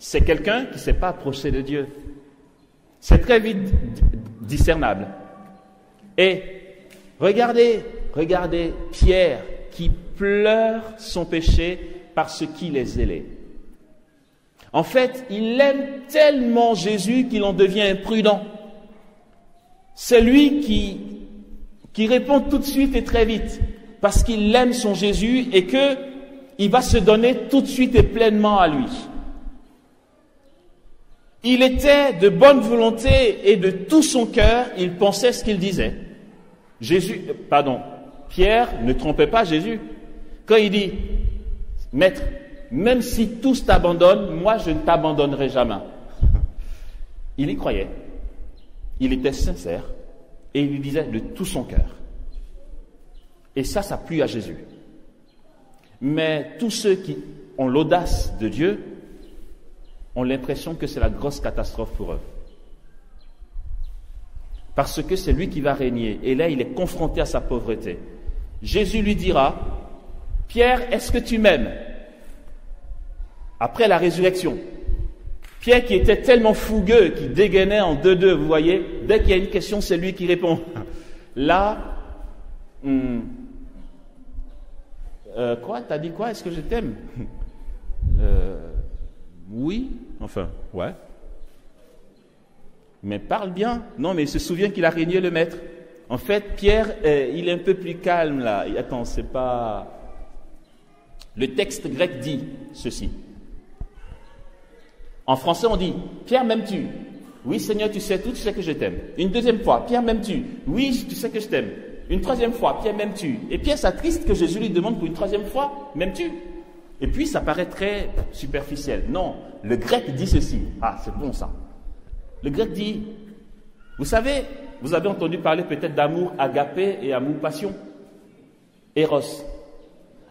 C'est quelqu'un qui ne s'est pas approché de Dieu. C'est très vite discernable. Et regardez Pierre qui pleure son péché parce qu'il est zélé. En fait, il aime tellement Jésus qu'il en devient imprudent. C'est lui qui répond tout de suite et très vite parce qu'il aime son Jésus et qu'il va se donner tout de suite et pleinement à lui. Il était de bonne volonté et de tout son cœur, il pensait ce qu'il disait. Pierre ne trompait pas Jésus. Quand il dit, Maître, même si tous t'abandonnent, moi je ne t'abandonnerai jamais. Il y croyait. Il était sincère et il lui disait de tout son cœur. Et ça plut à Jésus. Mais tous ceux qui ont l'audace de Dieu ont l'impression que c'est la grosse catastrophe pour eux. Parce que c'est lui qui va régner. Et là, il est confronté à sa pauvreté. Jésus lui dira, Pierre, est-ce que tu m'aimes? Après la résurrection. Pierre qui était tellement fougueux, qui dégainait en 2-2, vous voyez, dès qu'il y a une question, c'est lui qui répond. Là, quoi? T'as dit quoi? Est-ce que je t'aime? Oui, enfin, ouais. Mais parle bien. Non, mais il se souvient qu'il a régné le maître. En fait, Pierre, il est un peu plus calme là. Attends, c'est pas... Le texte grec dit ceci. En français, on dit, Pierre, m'aimes-tu? Oui, Seigneur, tu sais tout, tu sais que je t'aime. Une deuxième fois, Pierre, m'aimes-tu? Oui, tu sais que je t'aime. Une troisième fois, Pierre, m'aimes-tu? Et Pierre s'attriste que Jésus lui demande pour une troisième fois, m'aimes-tu? Et puis, ça paraît très superficiel. Non, le grec dit ceci. Ah, c'est bon ça. Le grec dit, vous savez, vous avez entendu parler peut-être d'amour agapé et amour passion. Eros.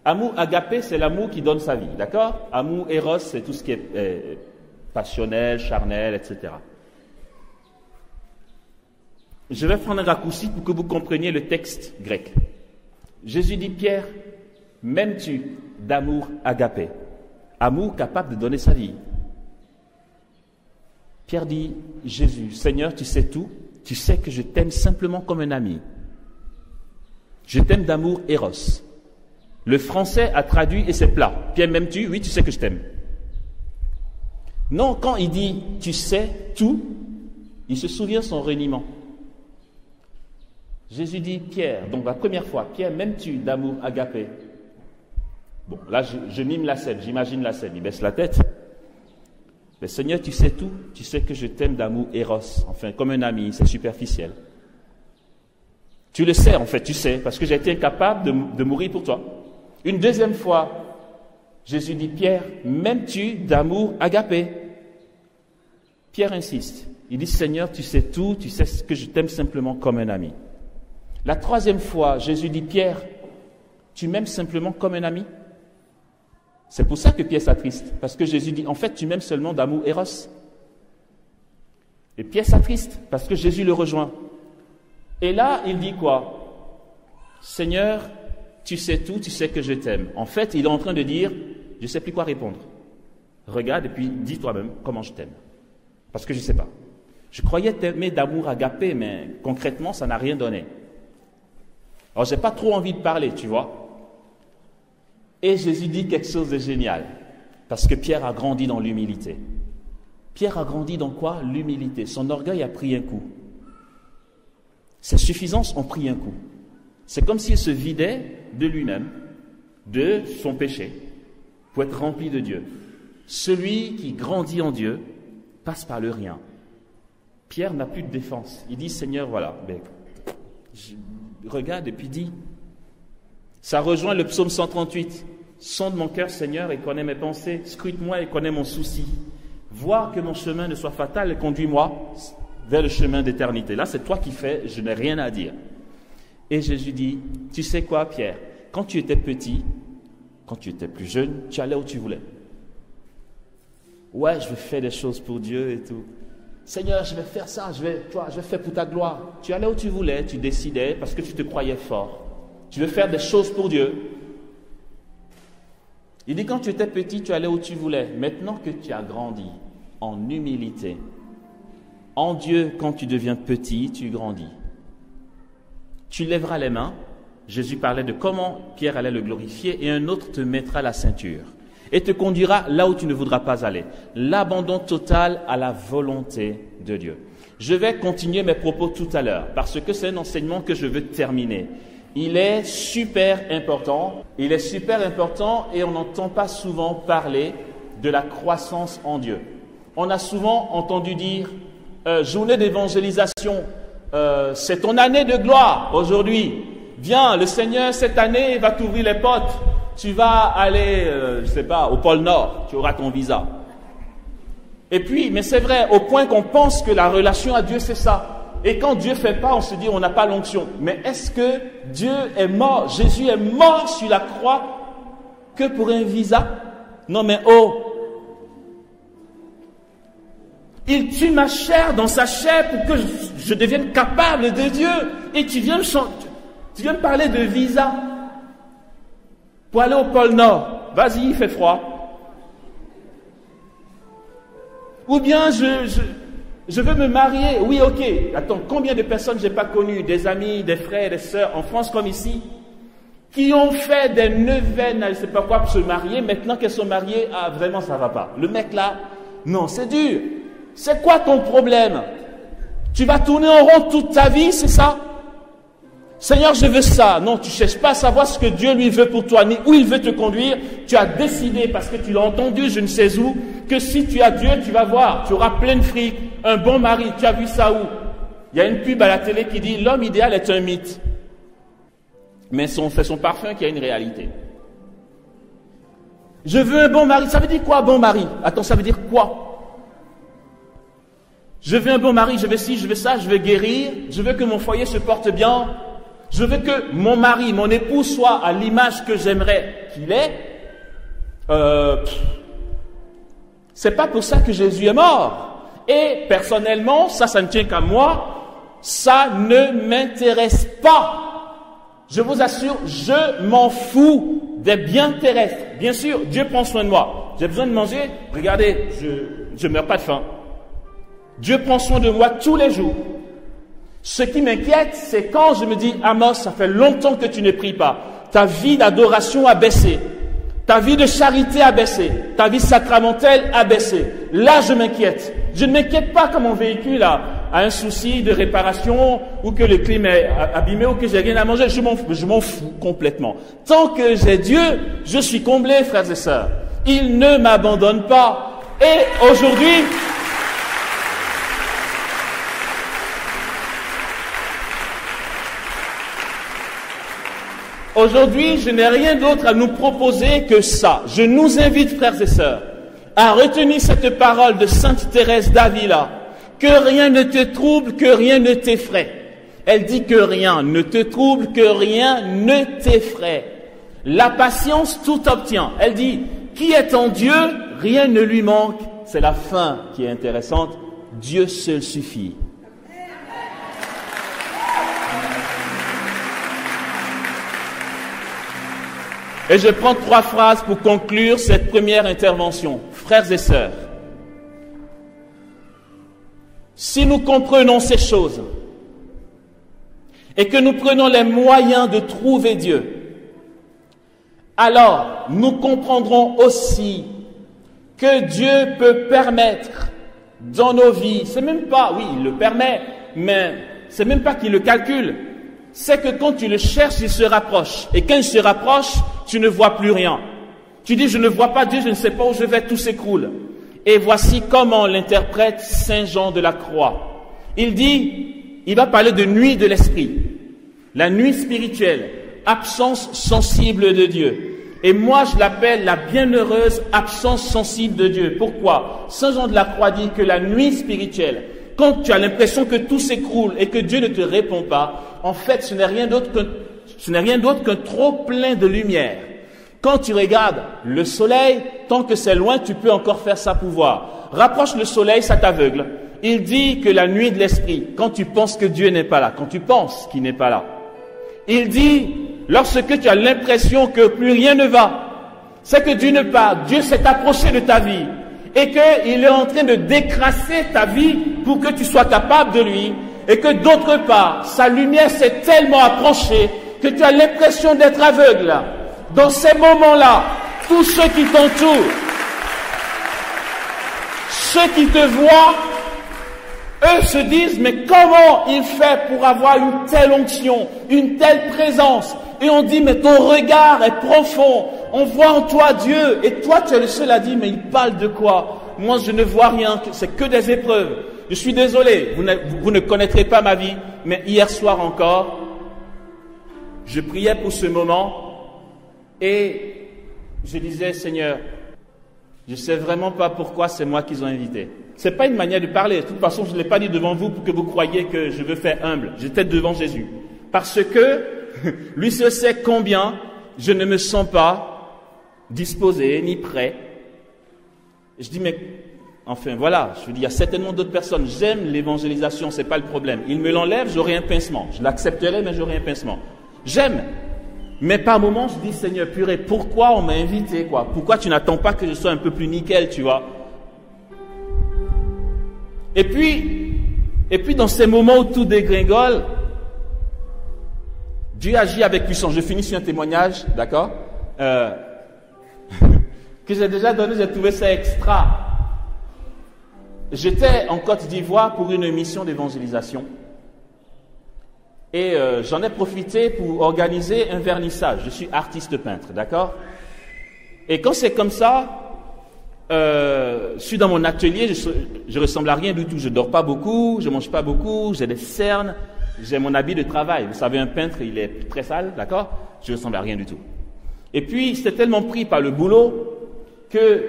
Amour agapé, c'est l'amour qui donne sa vie, d'accord? Amour éros, c'est tout ce qui est passionnel, charnel, etc. Je vais prendre un raccourci pour que vous compreniez le texte grec. Jésus dit, Pierre, m'aimes-tu d'amour agapé? Amour capable de donner sa vie. Pierre dit, Jésus, Seigneur, tu sais tout, tu sais que je t'aime simplement comme un ami. Je t'aime d'amour éros. Le français a traduit et c'est plat. Pierre, m'aimes-tu? Oui, tu sais que je t'aime. Non, quand il dit, tu sais tout, il se souvient de son reniement. Jésus dit, Pierre, donc la première fois, Pierre, m'aimes-tu d'amour agapé? Bon, là, je mime la scène, j'imagine la scène, il baisse la tête. Mais Seigneur, tu sais tout, tu sais que je t'aime d'amour éros, enfin, comme un ami, c'est superficiel. Tu le sais, en fait, tu sais, parce que j'ai été incapable de mourir pour toi. Une deuxième fois, Jésus dit, Pierre, m'aimes-tu d'amour agapé? Pierre insiste. Il dit, Seigneur, tu sais tout, tu sais que je t'aime simplement comme un ami. La troisième fois, Jésus dit, Pierre, tu m'aimes simplement comme un ami? C'est pour ça que Pierre s'attriste, parce que Jésus dit, en fait, tu m'aimes seulement d'amour éros. Et Pierre s'attriste, parce que Jésus le rejoint. Et là, il dit quoi? Seigneur, tu sais tout, tu sais que je t'aime. En fait, il est en train de dire, je ne sais plus quoi répondre. Regarde et puis dis toi-même comment je t'aime. Parce que je ne sais pas. Je croyais t'aimer d'amour agapé, mais concrètement, ça n'a rien donné. Alors, je n'ai pas trop envie de parler, tu vois. Et Jésus dit quelque chose de génial. Parce que Pierre a grandi dans l'humilité. Pierre a grandi dans quoi? L'humilité. Son orgueil a pris un coup. Ses suffisances ont pris un coup. C'est comme s'il se vidait de lui-même, de son péché, pour être rempli de Dieu. Celui qui grandit en Dieu passe par le rien. Pierre n'a plus de défense. Il dit, Seigneur, voilà, regarde et puis dis. Ça rejoint le psaume 138. Sonde mon cœur, Seigneur, et connais mes pensées. Scrute-moi et connais mon souci. Vois que mon chemin ne soit fatal et conduis-moi vers le chemin d'éternité. Là, c'est toi qui fais, je n'ai rien à dire. Et Jésus dit, tu sais quoi, Pierre? Quand tu étais petit, quand tu étais plus jeune, tu allais où tu voulais. Ouais, je vais faire des choses pour Dieu et tout. Seigneur, je vais faire ça, je vais faire pour ta gloire. Tu allais où tu voulais, tu décidais parce que tu te croyais fort. Tu veux faire des choses pour Dieu. Il dit, quand tu étais petit, tu allais où tu voulais. Maintenant que tu as grandi en humilité, en Dieu, quand tu deviens petit, tu grandis. Tu lèveras les mains. Jésus parlait de comment Pierre allait le glorifier et un autre te mettra la ceinture et te conduira là où tu ne voudras pas aller. L'abandon total à la volonté de Dieu. Je vais continuer mes propos tout à l'heure parce que c'est un enseignement que je veux terminer. Il est super important et on n'entend pas souvent parler de la croissance en Dieu. On a souvent entendu dire journée d'évangélisation, c'est ton année de gloire aujourd'hui. Viens, le Seigneur cette année va t'ouvrir les portes. Tu vas aller, au pôle Nord, tu auras ton visa. Et puis, mais c'est vrai, au point qu'on pense que la relation à Dieu c'est ça. Et quand Dieu ne fait pas, on se dit on n'a pas l'onction. Mais est-ce que Dieu est mort, Jésus est mort sur la croix que pour un visa? Non mais il tue ma chair dans sa chair pour que je devienne capable de Dieu. Et tu viens me parler de visa pour aller au pôle Nord. Vas-y, il fait froid. Ou bien je veux me marier. Oui, ok. Attends, combien de personnes j'ai pas connues, des amis, des frères, des sœurs, en France comme ici, qui ont fait des neuvaines, je ne sais pas quoi, pour se marier. Maintenant qu'elles sont mariées, vraiment ça va pas. Le mec là, non, c'est dur. C'est quoi ton problème? Tu vas tourner en rond toute ta vie, c'est ça? Seigneur, je veux ça. Non, tu ne cherches pas à savoir ce que Dieu lui veut pour toi, ni où il veut te conduire. Tu as décidé, parce que tu l'as entendu, je ne sais où, que si tu as Dieu, tu vas voir. Tu auras plein de fric, un bon mari. Tu as vu ça où? Il y a une pub à la télé qui dit « L'homme idéal est un mythe ». Mais c'est son parfum qui a une réalité. Je veux un bon mari. Ça veut dire quoi, bon mari? Attends, ça veut dire quoi? Je veux un bon mari, je veux ci, je veux ça, je veux guérir, je veux que mon foyer se porte bien. Je veux que mon mari, mon époux soit à l'image que j'aimerais qu'il est. C'est pas pour ça que Jésus est mort. Et personnellement, ça ne tient qu'à moi, ça ne m'intéresse pas. Je vous assure, je m'en fous des biens terrestres. Bien sûr, Dieu prend soin de moi. J'ai besoin de manger. Regardez, je meurs pas de faim. Dieu prend soin de moi tous les jours. Ce qui m'inquiète, c'est quand je me dis, Amos, ça fait longtemps que tu ne pries pas. Ta vie d'adoration a baissé. Ta vie de charité a baissé. Ta vie sacramentelle a baissé. Là, je m'inquiète. Je ne m'inquiète pas que mon véhicule a un souci de réparation ou que le clim est abîmé ou que j'ai rien à manger. Je m'en fous complètement. Tant que j'ai Dieu, je suis comblé, frères et sœurs. Il ne m'abandonne pas. Et aujourd'hui, je n'ai rien d'autre à nous proposer que ça. Je nous invite, frères et sœurs, à retenir cette parole de Sainte Thérèse d'Avila. Que rien ne te trouble, que rien ne t'effraie. Elle dit que rien ne te trouble, que rien ne t'effraie. La patience tout obtient. Elle dit, qui est en Dieu, rien ne lui manque. C'est la fin qui est intéressante. Dieu seul suffit. Et je prends 3 phrases pour conclure cette première intervention. Frères et sœurs, si nous comprenons ces choses et que nous prenons les moyens de trouver Dieu, alors nous comprendrons aussi que Dieu peut permettre dans nos vies, c'est même pas, oui, il le permet, mais c'est même pas qu'il le calcule, c'est que quand tu le cherches, il se rapproche. Et quand il se rapproche, tu ne vois plus rien. Tu dis, je ne vois pas Dieu, je ne sais pas où je vais, tout s'écroule. Et voici comment l'interprète Saint Jean de la Croix. Il dit, il va parler de nuit de l'esprit, la nuit spirituelle, absence sensible de Dieu. Et moi, je l'appelle la bienheureuse absence sensible de Dieu. Pourquoi? Saint Jean de la Croix dit que la nuit spirituelle, quand tu as l'impression que tout s'écroule et que Dieu ne te répond pas, en fait, ce n'est rien d'autre qu'un trop plein de lumière. Quand tu regardes le soleil, tant que c'est loin, tu peux encore faire ça pouvoir. Rapproche le soleil, ça t'aveugle. Il dit que la nuit de l'esprit, quand tu penses que Dieu n'est pas là, quand tu penses qu'il n'est pas là. Il dit, lorsque tu as l'impression que plus rien ne va, c'est que Dieu ne part, Dieu s'est approché de ta vie et qu'il est en train de décrasser ta vie pour que tu sois capable de lui, et que d'autre part, sa lumière s'est tellement approchée que tu as l'impression d'être aveugle. Dans ces moments-là, tous ceux qui t'entourent, ceux qui te voient, eux se disent, mais comment il fait pour avoir une telle onction, une telle présence? Et on dit, mais ton regard est profond, on voit en toi Dieu, et toi tu es le seul à dire, mais il parle de quoi? Moi je ne vois rien, c'est que des épreuves. Je suis désolé, vous ne connaîtrez pas ma vie, mais hier soir encore, je priais pour ce moment, et je disais, Seigneur, je ne sais vraiment pas pourquoi c'est moi qu'ils ont invité. C'est pas une manière de parler. De toute façon, je ne l'ai pas dit devant vous pour que vous croyiez que je veux faire humble. J'étais devant Jésus. Parce que lui seul sait combien je ne me sens pas disposé ni prêt. Je dis, mais enfin voilà, je veux dire, il y a certainement d'autres personnes. J'aime l'évangélisation, c'est pas le problème. Il me l'enlève, j'aurai un pincement. Je l'accepterai, mais j'aurai un pincement. J'aime. Mais par moments, je dis, Seigneur purée, pourquoi on m'a invité, quoi? Pourquoi tu n'attends pas que je sois un peu plus nickel, tu vois? Et puis, dans ces moments où tout dégringole, Dieu agit avec puissance. Je finis sur un témoignage, d'accord? Que j'ai déjà donné, j'ai trouvé ça extra. J'étais en Côte d'Ivoire pour une mission d'évangélisation. Et j'en ai profité pour organiser un vernissage. Je suis artiste peintre, d'accord? Et quand c'est comme ça, je suis dans mon atelier, je ressemble à rien du tout. Je dors pas beaucoup, je mange pas beaucoup, j'ai des cernes, j'ai mon habit de travail. Vous savez, un peintre, il est très sale, d'accord? Je ressemble à rien du tout. Et puis, j'étais tellement pris par le boulot que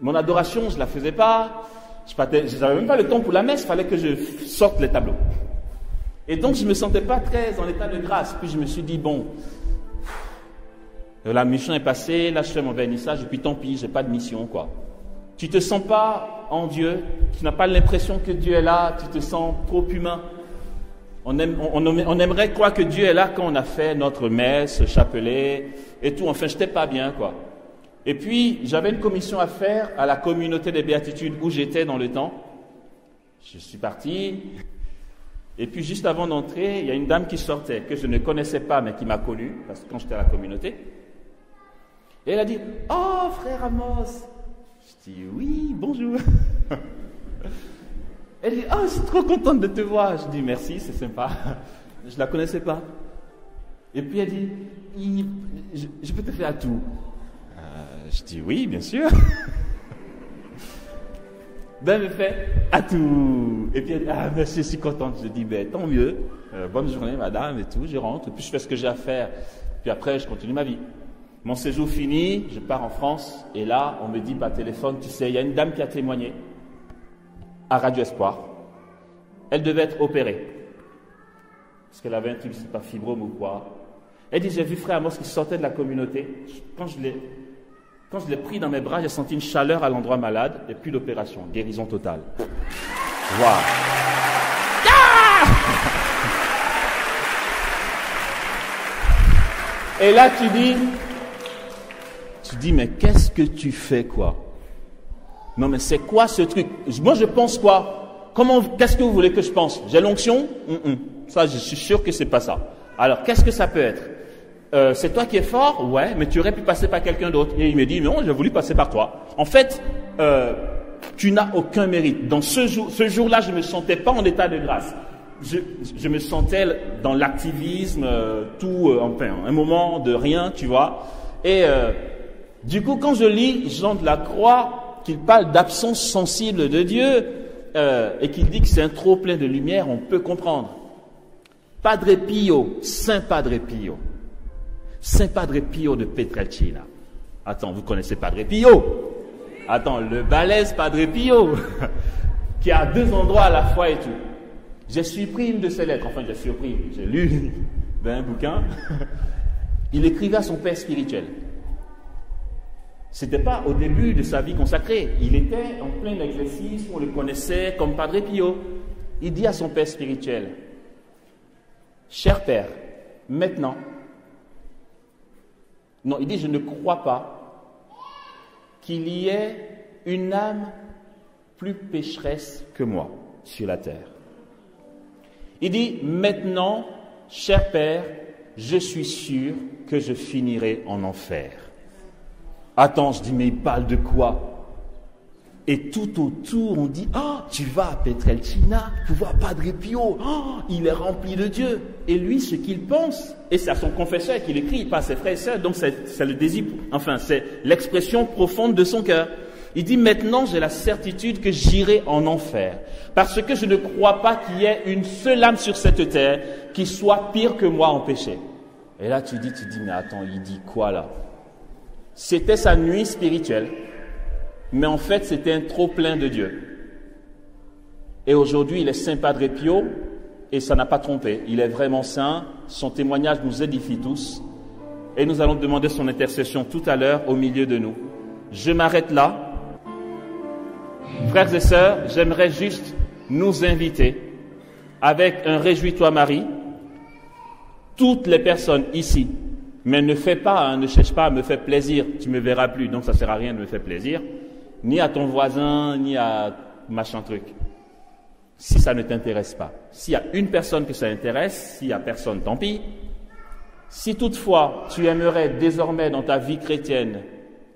mon adoration, je la faisais pas. Je n'avais même pas le temps pour la messe, il fallait que je sorte les tableaux. Et donc, je ne me sentais pas très en état de grâce. Puis je me suis dit, bon, la mission est passée, là je fais mon vernissage, et puis tant pis, j'ai pas de mission, quoi. Tu te sens pas en Dieu, tu n'as pas l'impression que Dieu est là, tu te sens trop humain. On aimerait croire que Dieu est là quand on a fait notre messe, chapelet et tout. Enfin, j'étais pas bien, quoi. Et puis, j'avais une commission à faire à la communauté des béatitudes où j'étais dans le temps. Je suis parti. Et puis, juste avant d'entrer, il y a une dame qui sortait, que je ne connaissais pas, mais qui m'a connu, parce que quand j'étais à la communauté. Et elle a dit, « Oh, frère Amos !» Je dis, « Oui, bonjour. » Elle dit, « Oh, je suis trop contente de te voir. » Je dis, « Merci, c'est sympa. » Je ne la connaissais pas. Et puis, elle dit, « Je peux te faire tout. » Je dis, « Oui, bien sûr. » Ben, elle me fait, « À tout. » Et puis, elle dit, « Ah, merci, je suis contente. » Je dis, « Ben, tant mieux. Bonne journée, madame, et tout. » Je rentre, et puis je fais ce que j'ai à faire. Puis après, je continue ma vie. Mon séjour fini, je pars en France, et là, on me dit par téléphone, tu sais, il y a une dame qui a témoigné à Radio Espoir. Elle devait être opérée, parce qu'elle avait un truc, je ne sais pas, fibrome ou quoi. Elle dit, j'ai vu frère Amos qui sortait de la communauté. Quand je l'ai pris dans mes bras, j'ai senti une chaleur à l'endroit malade, et puis l'opération, guérison totale. Waouh! Et là, tu dis, mais qu'est-ce que tu fais, quoi? Non, mais c'est quoi ce truc? Moi, je pense quoi? Qu'est-ce que vous voulez que je pense? J'ai l'onction? Ça, je suis sûr que c'est pas ça. Alors, qu'est-ce que ça peut être? C'est toi qui es fort? Ouais, mais tu aurais pu passer par quelqu'un d'autre. Et il me dit, non, j'ai voulu passer par toi. En fait, tu n'as aucun mérite. Dans ce jour-là, je me sentais pas en état de grâce. Je me sentais dans l'activisme, enfin, un moment de rien, tu vois. Et du coup, quand je lis Jean de la Croix, qu'il parle d'absence sensible de Dieu, et qu'il dit que c'est un trop plein de lumière, on peut comprendre. Padre Pio, Saint Padre Pio de Pietrelcina. Attends, vous connaissez Padre Pio? Attends, le balèze Padre Pio, qui est à 2 endroits à la fois et tout. J'ai surpris une de ses lettres, enfin j'ai lu un bouquin. Il écrivait à son père spirituel. C'était pas au début de sa vie consacrée. Il était en plein exercice, on le connaissait comme Padre Pio. Il dit à son père spirituel, « Cher père, maintenant, non, il dit, je ne crois pas qu'il y ait une âme plus pécheresse que moi sur la terre. Il dit, maintenant, cher père, je suis sûr que je finirai en enfer. » Attends, je dis, mais il parle de quoi? Et tout autour, on dit, tu vas à Pietrelcina, tu vois Padre Pio, il est rempli de Dieu. Et lui, ce qu'il pense, et c'est à son confesseur qu'il écrit, pas à ses frères et sœurs, donc c'est le désir, enfin, c'est l'expression profonde de son cœur. Il dit, maintenant, j'ai la certitude que j'irai en enfer, parce que je ne crois pas qu'il y ait une seule âme sur cette terre qui soit pire que moi en péché. Et là, tu dis, mais attends, il dit quoi là? C'était sa nuit spirituelle, mais en fait, c'était un trop-plein de Dieu. Et aujourd'hui, il est Saint Padre Pio, et ça n'a pas trompé. Il est vraiment saint, son témoignage nous édifie tous, et nous allons demander son intercession tout à l'heure au milieu de nous. Je m'arrête là. Frères et sœurs, j'aimerais juste nous inviter, avec un Réjouis-toi Marie, toutes les personnes ici, mais ne cherche pas à me faire plaisir, tu ne me verras plus, donc ça ne sert à rien de me faire plaisir, ni à ton voisin, ni à machin truc, si ça ne t'intéresse pas. S'il y a une personne que ça intéresse, s'il n'y a personne, tant pis. Si toutefois, tu aimerais désormais dans ta vie chrétienne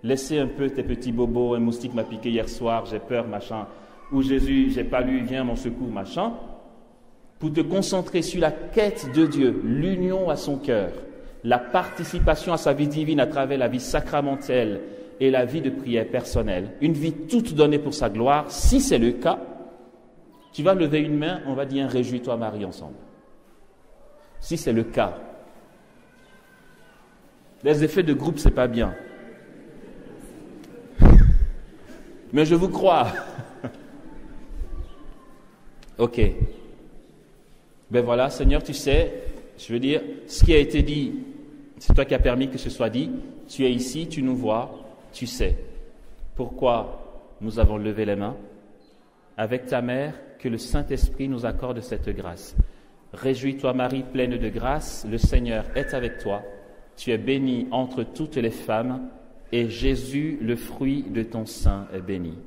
laisser un peu tes petits bobos, un moustique m'a piqué hier soir, j'ai peur, machin, ou Jésus, j'ai pas lu, viens mon secours, machin, pour te concentrer sur la quête de Dieu, l'union à son cœur, la participation à sa vie divine à travers la vie sacramentelle et la vie de prière personnelle, une vie toute donnée pour sa gloire, si c'est le cas, tu vas lever une main, on va dire un Réjouis-toi Marie ensemble. Si c'est le cas. Les effets de groupe, c'est pas bien. Mais je vous crois. Ok. Ben voilà, Seigneur, tu sais, je veux dire, ce qui a été dit, c'est toi qui as permis que ce soit dit. Tu es ici, tu nous vois, tu sais. Pourquoi nous avons levé les mains? Avec ta mère, que le Saint-Esprit nous accorde cette grâce. Réjouis-toi, Marie, pleine de grâce, le Seigneur est avec toi. Tu es bénie entre toutes les femmes, et Jésus, le fruit de ton sein, est béni.